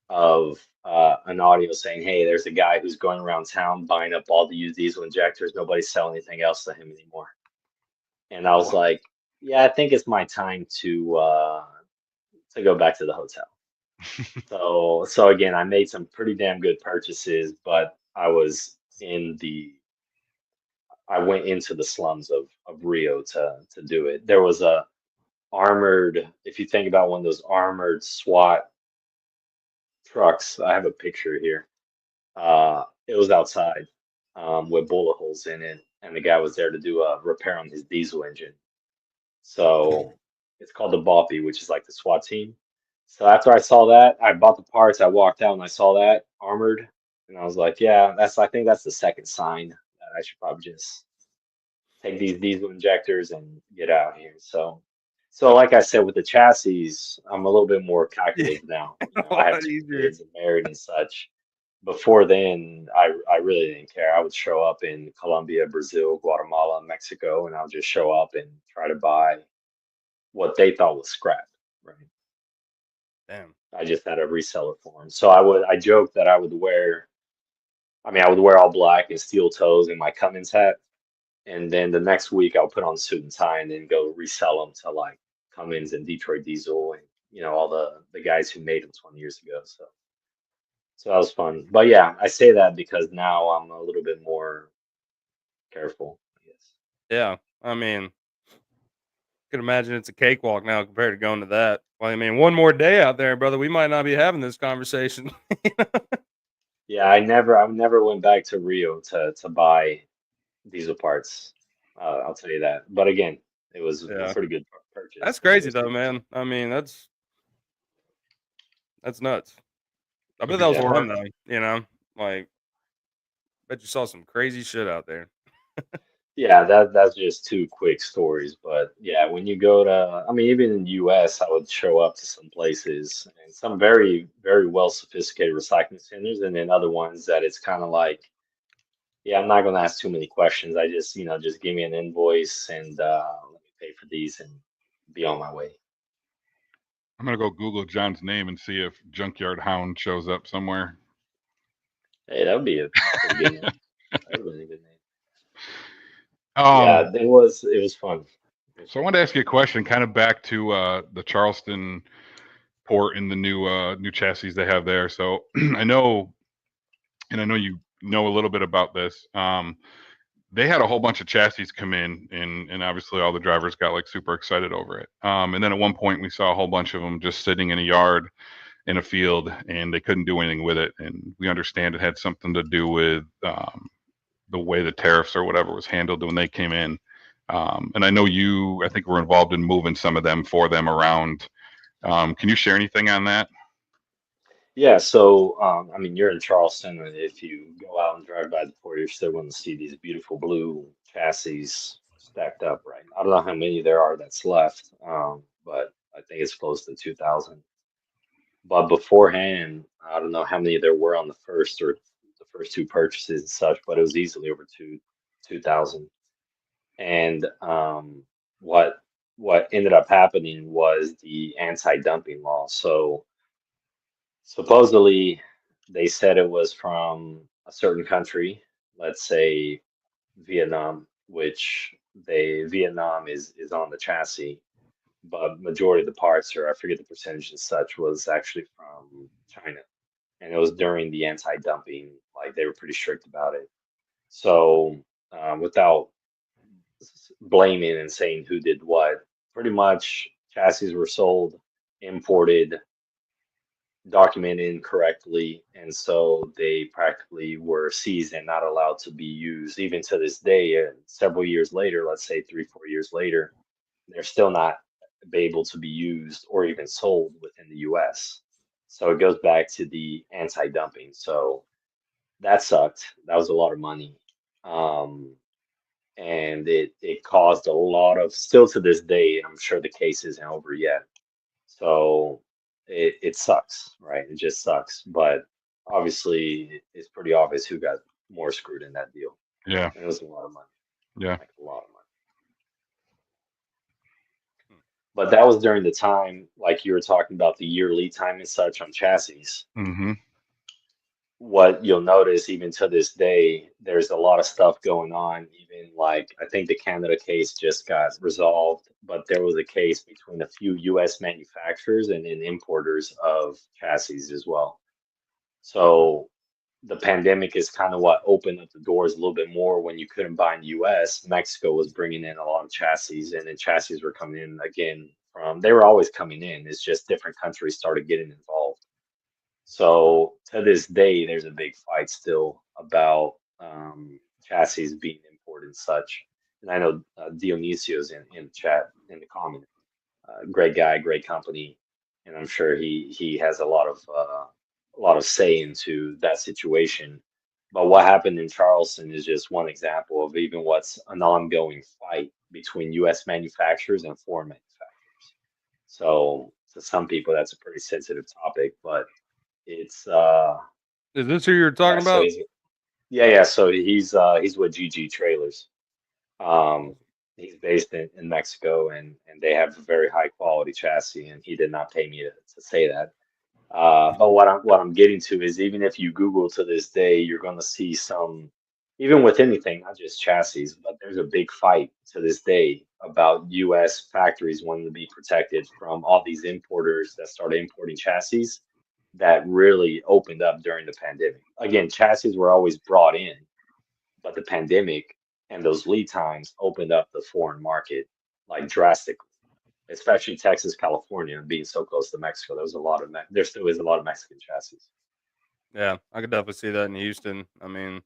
of an audio saying, "Hey, there's a guy who's going around town buying up all the used diesel injectors. Nobody's selling anything else to him anymore." And I was like, "Yeah, I think it's my time to go back to the hotel." So again, I made some pretty damn good purchases, but I went into the slums of Rio to do it. There was a armored, if you think about one of those armored SWAT trucks, I have a picture here. It was outside, with bullet holes in it, and the guy was there to do a repair on his diesel engine. So it's called the Boppy, which is like the SWAT team. So after I saw that, I bought the parts. I walked out and I saw that armored, and I was like, "Yeah, I think that's the second sign that I should probably just take these diesel injectors and get out here." So like I said, with the chassis, I'm a little bit more calculated now. I have 2 kids and married and such. Before then, I really didn't care. I would show up in Colombia, Brazil, Guatemala, Mexico, and I'll just show up and try to buy what they thought was scrap, right? Damn. I just had a reseller for them. So I joked that I would wear all black and steel toes and my Cummins hat. And then the next week I'll put on a suit and tie and then go resell them to like Cummins and Detroit Diesel and all the guys who made them 20 years ago. So that was fun. But yeah, I say that because now I'm a little bit more careful, I guess. Yeah, I mean, I can imagine it's a cakewalk now compared to going to that. Well, I mean, one more day out there, brother, we might not be having this conversation. Yeah, I never went back to Rio to buy diesel parts. I'll tell you that. But again, it was a pretty good purchase. That's crazy though, man. I mean, that's nuts. I bet that was fun though. Like, bet you saw some crazy shit out there. Yeah, that's just 2 quick stories. But yeah, when you go to, I mean, even in the US, I would show up to some places and some very, very well sophisticated recycling centers, and then other ones that it's kind of like Yeah, I'm not gonna ask too many questions. I just, just give me an invoice and let me pay for these and be on my way. I'm gonna go Google John's name and see if Junkyard Hound shows up somewhere. Hey, that would be a pretty good name. That would be a good name. Um, Yeah, it was fun. So I wanted to ask you a question, kind of back to the Charleston port and the new chassis they have there. So I know you know a little bit about this. They had a whole bunch of chassis come in, and obviously all the drivers got like super excited over it. And then at one point we saw a whole bunch of them just sitting in a yard in a field, and they couldn't do anything with it. And we understand it had something to do with the way the tariffs or whatever was handled when they came in. And I know I think were involved in moving some of them for them around. Can you share anything on that? Yeah, so I mean, you're in Charleston, and if you go out and drive by the port, you're still going to see these beautiful blue chassis stacked up, right? I don't know how many there are that's left, but I think it's close to 2,000. But beforehand, I don't know how many there were on the first two purchases and such, but it was easily over 2,000. And what ended up happening was the anti-dumping law. So supposedly they said it was from a certain country, let's say Vietnam, which Vietnam is on the chassis, but majority of the parts, or I forget the percentage and such, was actually from China. And it was during the anti-dumping, like they were pretty strict about it. So without blaming and saying who did what, pretty much chassis were sold, imported, documented incorrectly, and so they practically were seized and not allowed to be used. Even to this day, several years later, let's say 3, 4 years later, they're still not able to be used or even sold within the US. So it goes back to the anti-dumping. So that sucked. That was a lot of money. Um, and it caused a lot of, still to this day, and I'm sure the case isn't over yet. So it sucks, right? It just sucks. But obviously, it's pretty obvious who got more screwed in that deal. Yeah. And it was a lot of money. Yeah. Like a lot of money. But that was during the time, like you were talking about the year lead time and such on chassis. Mm-hmm. What you'll notice, even to this day, there's a lot of stuff going on. Even like, I think the Canada case just got resolved, but there was a case between a few US manufacturers and then importers of chassis as well. So the pandemic is kind of what opened up the doors a little bit more. When you couldn't buy in the US, Mexico was bringing in a lot of chassis, and then chassis were coming in again they were always coming in. It's just different countries started getting involved. So to this day, there's a big fight still about chassis being imported and such. And I know Dionysio's in the chat, in the comment. Great guy, great company, and I'm sure he has a lot of say into that situation. But what happened in Charleston is just one example of even what's an ongoing fight between U.S. manufacturers and foreign manufacturers. So to some people, that's a pretty sensitive topic, but it's Is this who you're yeah. talking about? Yeah. So he's with GG Trailers. Um, he's based in Mexico, and they have a very high quality chassis, and he did not pay me to say that. But what I'm getting to is, even if you Google to this day, you're going to see some, even with anything, not just chassis, but there's a big fight to this day about U.S. factories wanting to be protected from all these importers that started importing chassis that really opened up during the pandemic. Again, chassis were always brought in, but the pandemic and those lead times opened up the foreign market like drastically, especially Texas, California, being so close to Mexico. There was a lot of there still is a lot of Mexican chassis. Yeah, I could definitely see that in Houston. I mean,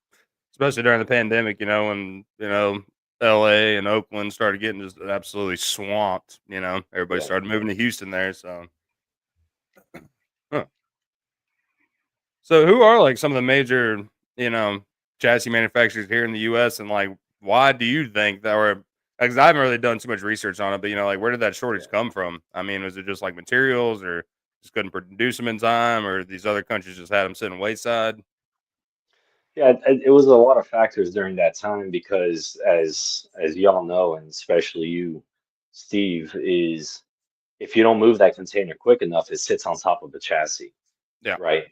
especially during the pandemic, when LA and Oakland started getting just absolutely swamped. Everybody Yeah. started moving to Houston there. So, huh. So who are like some of the major, chassis manufacturers here in the U.S. and like why do you think that were? Because I haven't really done too much research on it, but like where did that shortage come from? I mean, was it just like materials, or just couldn't produce them in time, or these other countries just had them sitting wayside? Yeah, it was a lot of factors during that time because as y'all know, and especially you, Steve, is if you don't move that container quick enough, it sits on top of the chassis, Yeah. right?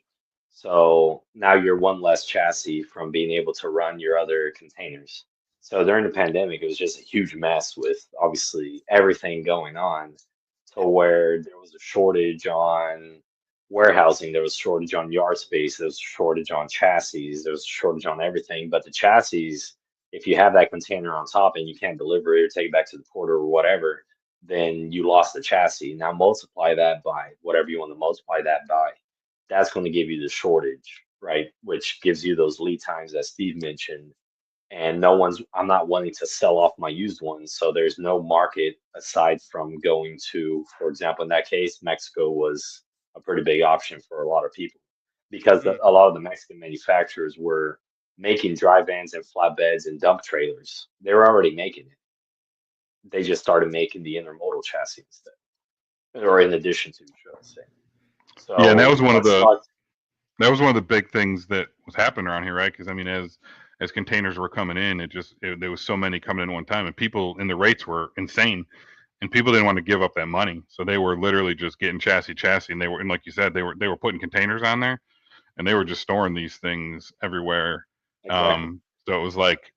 So now you're one less chassis from being able to run your other containers. So during the pandemic, it was just a huge mess with obviously everything going on to where there was a shortage on warehousing, there was a shortage on yard space, there was a shortage on chassis, there was a shortage on everything. But the chassis, if you have that container on top and you can't deliver it or take it back to the port or whatever, then you lost the chassis. Now multiply that by whatever you want to multiply that by. That's going to give you the shortage, right? Which gives you those lead times that Steve mentioned. And I'm not wanting to sell off my used ones. So there's no market aside from going to, for example, in that case, Mexico was a pretty big option for a lot of people because a lot of the Mexican manufacturers were making dry vans and flatbeds and dump trailers. They were already making it. They just started making the intermodal chassis instead, or in addition to, should I say. So Yeah, and that was one of the big things that was happening around here, right? Because I mean, as containers were coming in, there was so many coming in one time, and the rates were insane, and people didn't want to give up that money, so they were literally just getting chassis, and like you said, they were putting containers on there, and they were just storing these things everywhere. Exactly. So it was like,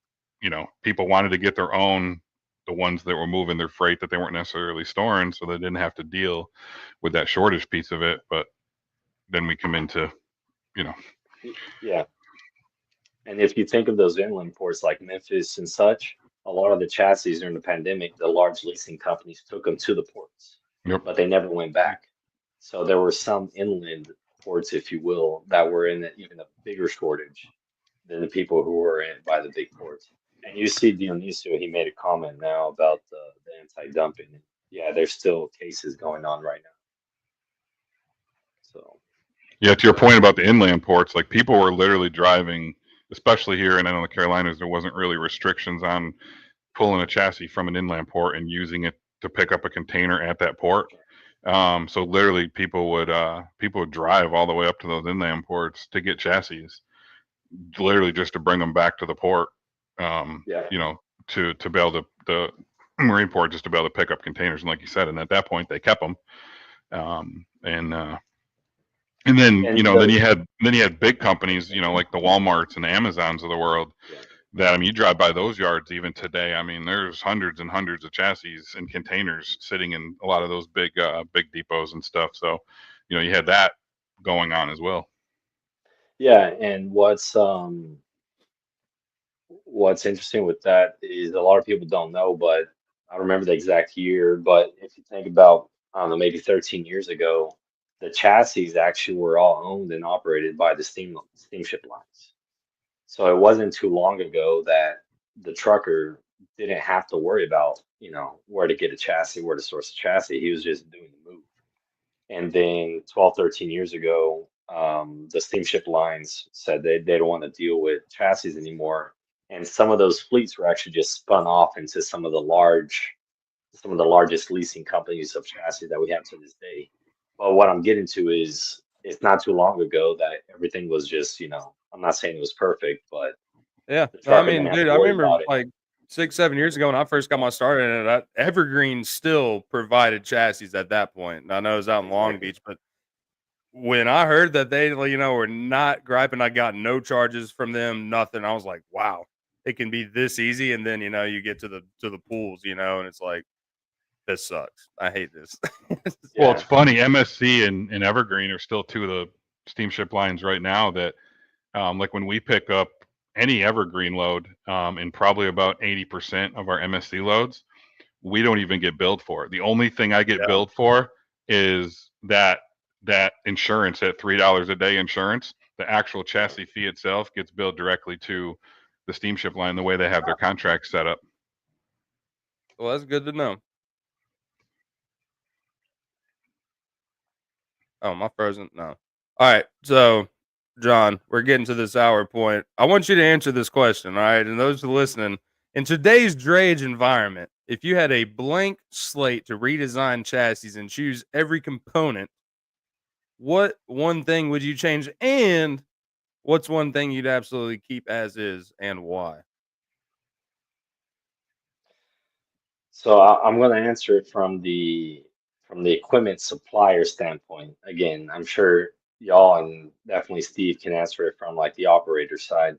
people wanted to get their own, the ones that were moving their freight that they weren't necessarily storing, so they didn't have to deal with that shortage piece of it. But then we come into, Yeah. And if you think of those inland ports like Memphis and such, a lot of the chassis during the pandemic, the large leasing companies took them to the ports, Yep. but they never went back. So there were some inland ports, if you will, that were in even a bigger shortage than the people who were in by the big ports. And you see Dionisio, he made a comment now about the anti-dumping. Yeah, there's still cases going on right now. So Yeah, to your point about the inland ports, like people were literally driving, especially here, and I know the Carolinas, there wasn't really restrictions on pulling a chassis from an inland port and using it to pick up a container at that port. So literally, people would drive all the way up to those inland ports to get chassis, literally just to bring them back to the port. yeah, To be able to the marine port just to be able to pick up containers, and like you said, and at that point they kept them, and then and then you had big companies, like the Walmarts and the Amazons of the world. yeah. That, I mean, you drive by those yards even today. I mean, there's hundreds and hundreds of chassis and containers sitting in a lot of those big depots and stuff. So, you had that going on as well. Yeah, and what's interesting with that is a lot of people don't know, but I don't remember the exact year, but if you think about, I don't know, maybe 13 years ago, the chassis actually were all owned and operated by the steamship lines. So it wasn't too long ago that the trucker didn't have to worry about, where to get a chassis, where to source a chassis. He was just doing the move. And then 12, 13 years ago, the steamship lines said they don't want to deal with chassis anymore. And some of those fleets were actually just spun off into some of the largest leasing companies of chassis that we have to this day. But what I'm getting to is it's not too long ago that everything was just, I'm not saying it was perfect, but Yeah. the No, I trucker didn't mean, have dude, to I worry remember about it. like 6, 7 years ago when I first got my start in it, Evergreen still provided chassis at that point. And I know it was out in Long Exactly. Beach, but when I heard that they, were not griping, I got no charges from them, nothing. I was like, wow, it can be this easy. And then, you get to the pools, and it's like, this sucks. I hate this. Well, it's Yeah. funny. MSC and Evergreen are still two of the steamship lines right now that, like when we pick up any Evergreen load, and probably about 80% of our MSC loads, we don't even get billed for it. The only thing I get Yeah. billed for is that insurance, at $3 a day insurance. The actual chassis fee itself gets billed directly to the steamship line, the way they have their contracts set up. Well, that's good to know. Oh, am I frozen? No. All right. So, John, we're getting to this hour point. I want you to answer this question. All right. And those who are listening, in today's drayage environment, if you had a blank slate to redesign chassis and choose every component, what one thing would you change? And what's one thing you'd absolutely keep as is and why? So I'm going to answer it from the equipment supplier standpoint. Again, I'm sure y'all and definitely Steve can answer it from like the operator side.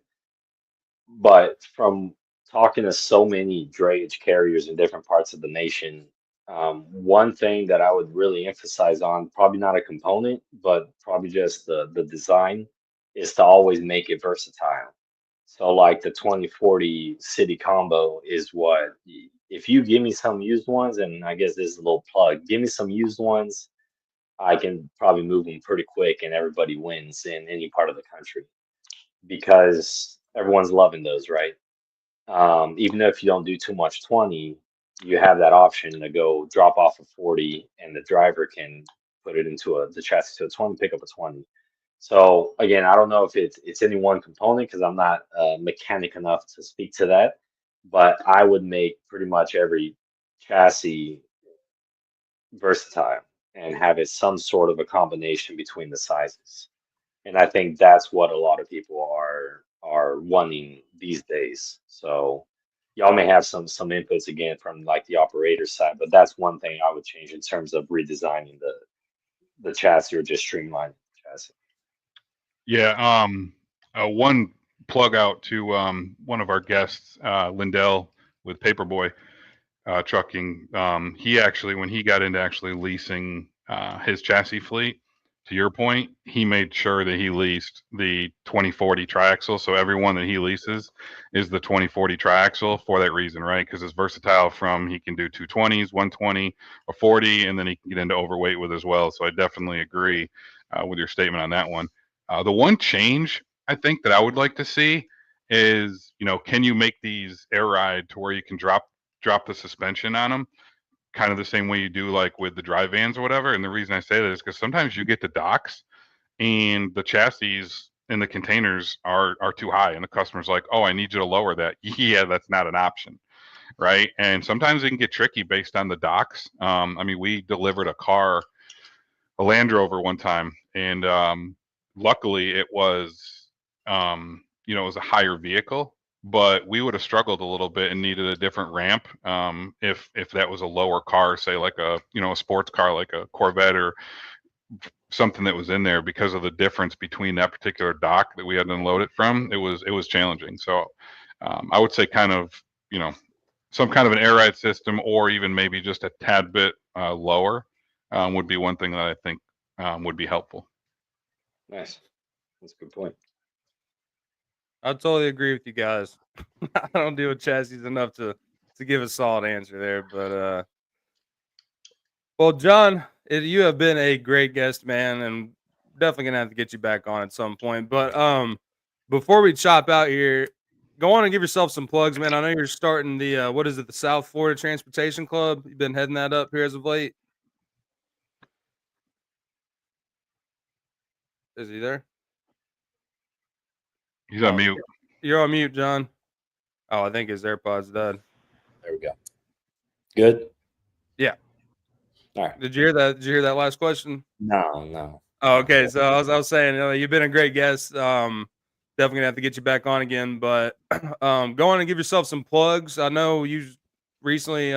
But from talking to so many drayage carriers in different parts of the nation, one thing that I would really emphasize on, probably not a component, but probably just the design, is to always make it versatile. So like the 2040 city combo is what, if you give me some used ones, and I guess this is a little plug, give me some used ones, I can probably move them pretty quick and everybody wins in any part of the country because everyone's loving those, right? Even if you don't do too much 20, you have that option to go drop off a 40 and the driver can put it into the chassis to a 20, pick up a 20. So again, I don't know if it's any one component because I'm not mechanic enough to speak to that, but I would make pretty much every chassis versatile and have it some sort of a combination between the sizes. And I think that's what a lot of people are wanting these days. So y'all may have some inputs again from like the operator side, but that's one thing I would change in terms of redesigning the chassis or just streamlining the chassis. Yeah. One plug out to one of our guests, Lindell with Paperboy Trucking. He actually, when he got into actually leasing his chassis fleet, to your point, he made sure that he leased the 2040 triaxle. So everyone that he leases is the 2040 triaxle for that reason, right? Because it's versatile from he can do 220s, 120, or 40, and then he can get into overweight with as well. So I definitely agree with your statement on that one. The one change I think that I would like to see is, can you make these air ride to where you can drop the suspension on them, kind of the same way you do like with the dry vans or whatever. And the reason I say that is because sometimes you get to docks and the chassis and the containers are too high, and the customer's like, "Oh, I need you to lower that." Yeah, that's not an option, right? And sometimes it can get tricky based on the docks. I mean, we delivered a Land Rover one time, and luckily it was, it was a higher vehicle, but we would have struggled a little bit and needed a different ramp if that was a lower car, say like a sports car like a Corvette or something that was in there, because of the difference between that particular dock that we had to unload it from. It was challenging. So I would say kind of some kind of an air ride system, or even maybe just a tad bit lower would be one thing that I think would be helpful. Nice. That's a good point. I totally agree with you guys. I don't deal with chassis enough to give a solid answer there, but well, John, you have been a great guest, man, and definitely gonna have to get you back on at some point. But before we chop out here, go on and give yourself some plugs, man. I know you're starting the what is it, the South Florida Transportation Club? You've been heading that up here as of late. Is he there? He's on mute. You're on mute, John. Oh, I think his AirPods died. There we go. Good? Yeah. All right. Did you hear that? Did you hear that last question? No. Oh, okay. So I was saying, you've been a great guest. Definitely gonna have to get you back on again. But go on and give yourself some plugs. I know you recently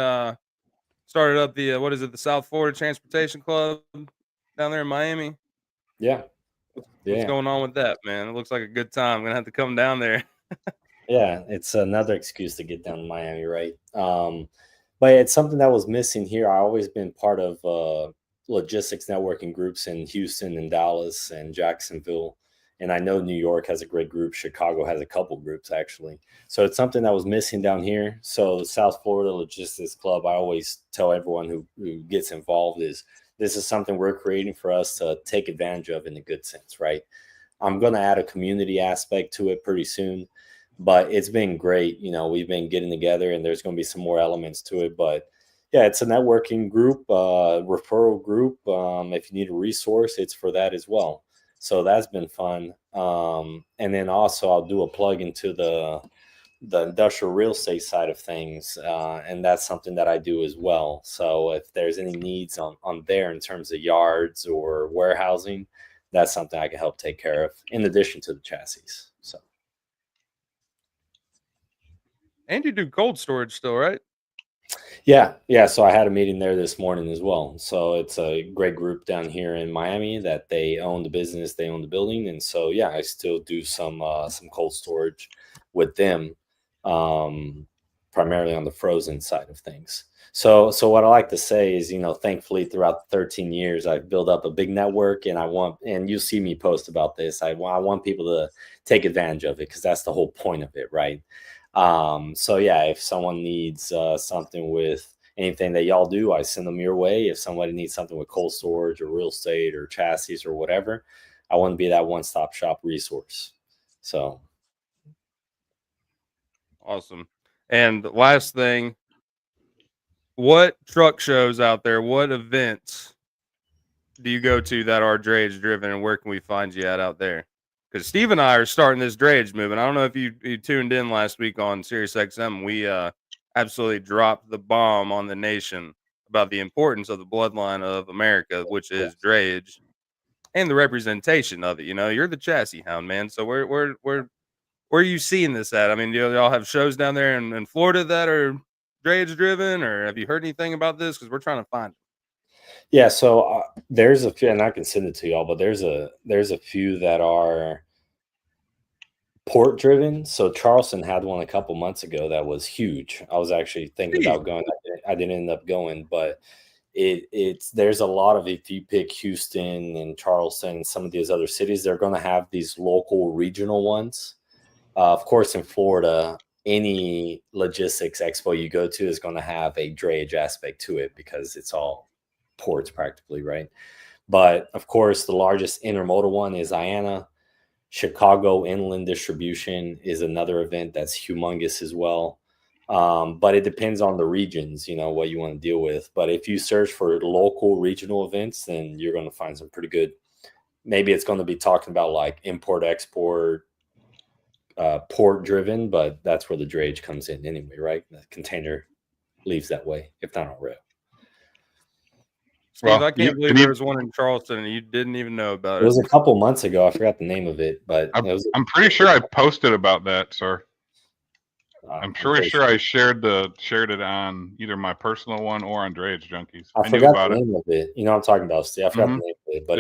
started up the what is it, the South Florida Transportation Club down there in Miami. Yeah. What's going on with that, man? It looks like a good time. I'm gonna have to come down there. Yeah, it's another excuse to get down to Miami, right? But it's something that was missing here. I've always been part of logistics networking groups in Houston and Dallas and Jacksonville. And I know New York has a great group. Chicago has a couple groups, actually. So it's something that was missing down here. So the South Florida Logistics Club, I always tell everyone who gets involved, is this is something we're creating for us to take advantage of in a good sense, right? I'm going to add a community aspect to it pretty soon. But it's been great. We've been getting together, and there's going to be some more elements to it. But yeah, it's a networking group, referral group. If you need a resource, it's for that as well. So that's been fun. And then also I'll do a plug into the industrial real estate side of things. And that's something that I do as well. So if there's any needs on there in terms of yards or warehousing, that's something I can help take care of in addition to the chassis. So. And you do cold storage still, right? Yeah. So I had a meeting there this morning as well. So it's a great group down here in Miami that they own the business, they own the building, and so yeah, I still do some cold storage with them, primarily on the frozen side of things. So what I like to say is, thankfully throughout the 13 years, I've built up a big network, and you'll see me post about this. I want people to take advantage of it because that's the whole point of it, right? So yeah, if someone needs something with anything that y'all do, I send them your way. If somebody needs something with cold storage or real estate or chassis or whatever, I want to be that one-stop shop resource. So awesome. And the last thing, what truck shows out there, what events do you go to that are drayage driven, and where can we find you at out there? Because Steve and I are starting this drayage movement. I don't know if you tuned in last week on SiriusXM. We absolutely dropped the bomb on the nation about the importance of the bloodline of America, which is drayage, and the representation of it. You're the chassis hound, man. So where are you seeing this at? I mean, do y'all have shows down there in Florida that are drayage driven, or have you heard anything about this? Because we're trying to find it. Yeah, so there's a few, and I can send it to y'all, but there's a few that are port driven. So Charleston had one a couple months ago that was huge. I was actually thinking about going. I didn't end up going, but there's a lot of, if you pick Houston and Charleston and some of these other cities, they're going to have these local regional ones. Of course, in Florida, any logistics expo you go to is going to have a drayage aspect to it because it's all ports practically, right? But of course, the largest intermodal one is IANA. Chicago Inland Distribution is another event that's humongous as well. But it depends on the regions, what you want to deal with. But if you search for local regional events, then you're going to find some pretty good. Maybe it's going to be talking about like import, export, port driven, but that's where the drayage comes in anyway, right? The container leaves that way, if not on rail. Steve, I can't believe there was one in Charleston and you didn't even know about it. It was a couple months ago. I forgot the name of it, but I'm pretty sure I posted about that, sir. I'm pretty sure I shared it on either my personal one or on Drayage Junkies. I forgot the name of it. You know what I'm talking about, Steve. I forgot the name of it, but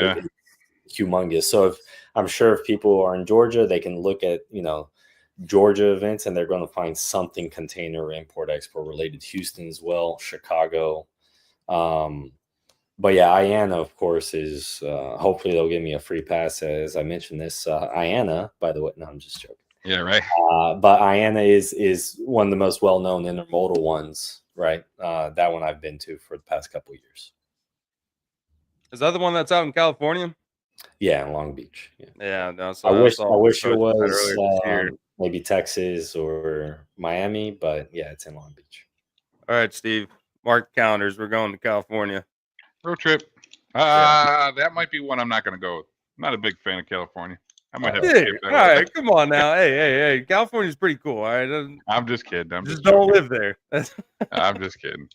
it's humongous. So I'm sure if people are in Georgia, they can look at, Georgia events and they're going to find something container import export related. Houston as well, Chicago. But yeah, IANA, of course, is hopefully they'll give me a free pass. As I mentioned this, IANA, by the way, no, I'm just joking. Yeah, right. But IANA is one of the most well-known intermodal ones, right? That one I've been to for the past couple of years. Is that the one that's out in California? Yeah, in Long Beach. Yeah. No, I wish it was maybe Texas or Miami, but yeah, it's in Long Beach. All right, Steve, mark the calendars. We're going to California. Road trip. That might be one I'm not going to go with. I'm not a big fan of California. I might have to skip that. All right, come on now. Hey. California's pretty cool. All right. I'm just kidding. Just don't live there. I'm just kidding.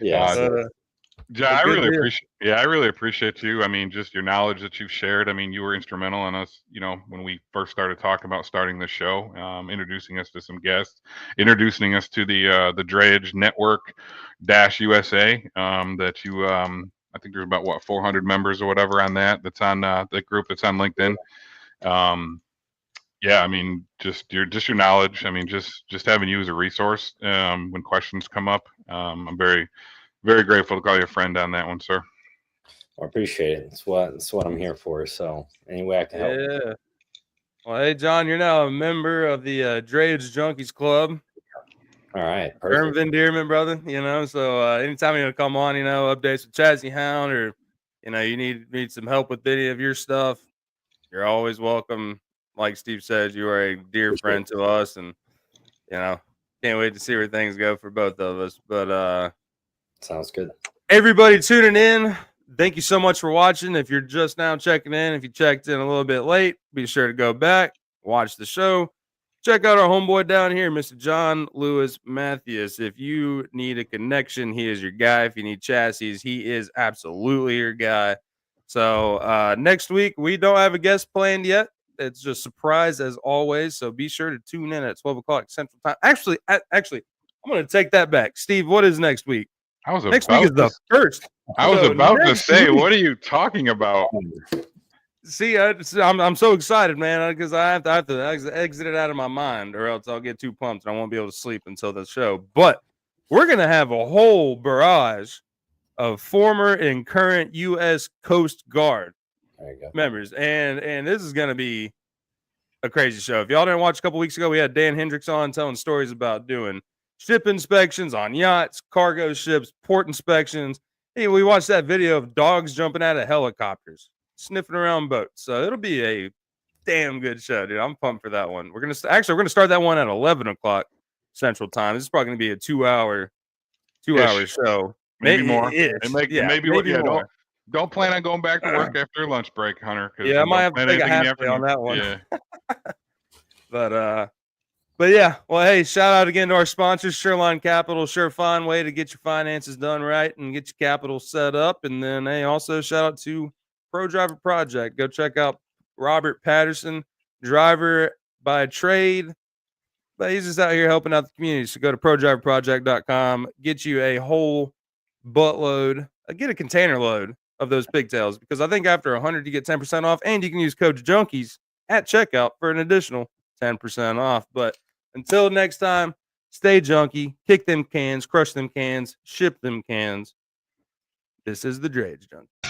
Yeah. John, I really appreciate you. I mean, just your knowledge that you've shared. I mean, you were instrumental in us, when we first started talking about starting the show, introducing us to some guests, introducing us to the Drayage Network -USA. That you, I think there's about 400 members or whatever on that. That's on the group that's on LinkedIn. Yeah, I mean, just your knowledge. I mean, just having you as a resource when questions come up. I'm very, very grateful to call you a friend on that one, sir. I appreciate it. It's what I'm here for. So any way I can help. Yeah. Well, hey, John, you're now a member of the Drayage Junkies Club. All right. Perfect. Term of endearment, brother. So anytime you come on, updates with Chassis Hound, or you need some help with any of your stuff, you're always welcome. Like Steve said, you are a dear friend to us, and can't wait to see where things go for both of us. But sounds good. Everybody tuning in, thank you so much for watching. If you're just now checking in, if you checked in a little bit late, be sure to go back, watch the show. Check out our homeboy down here, Mr. John Luis Matheus. If you need a connection, he is your guy. If you need chassis, he is absolutely your guy. So next week we don't have a guest planned yet. It's just surprise as always. So be sure to tune in at 12 o'clock Central Time. Actually, I'm going to take that back. Steve, what is next week? Next week is the first. I was about to say, what are you talking about? See, I'm so excited, man, because I have to exit it out of my mind, or else I'll get too pumped and I won't be able to sleep until the show. But we're going to have a whole barrage of former and current U.S. Coast Guard members, and this is going to be a crazy show. If y'all didn't watch a couple weeks ago, we had Dan Hendricks on telling stories about doing ship inspections on yachts, cargo ships, port inspections. Hey, we watched that video of dogs jumping out of helicopters, sniffing around boats. So it'll be a damn good show, dude. I'm pumped for that one. We're gonna start that one at 11 o'clock Central Time. This is probably gonna be a 2-hour show. Maybe more. Maybe more. Don't plan on going back to work after lunch break, Hunter. Yeah, I might have to take a half day on that one. Yeah. But yeah, well, hey, shout out again to our sponsors, SureLine Capital, sure fine way to get your finances done right and get your capital set up. And then, hey, also shout out to ProDriver Project. Go check out Robert Patterson, driver by trade, but he's just out here helping out the community. So go to ProDriverProject.com, get you a whole buttload, get a container load of those pigtails, because I think after 100 you get 10% off, and you can use code Junkies at checkout for an additional 10% off. But until next time, stay junky, kick them cans, crush them cans, ship them cans. This is the Drayage Junkies.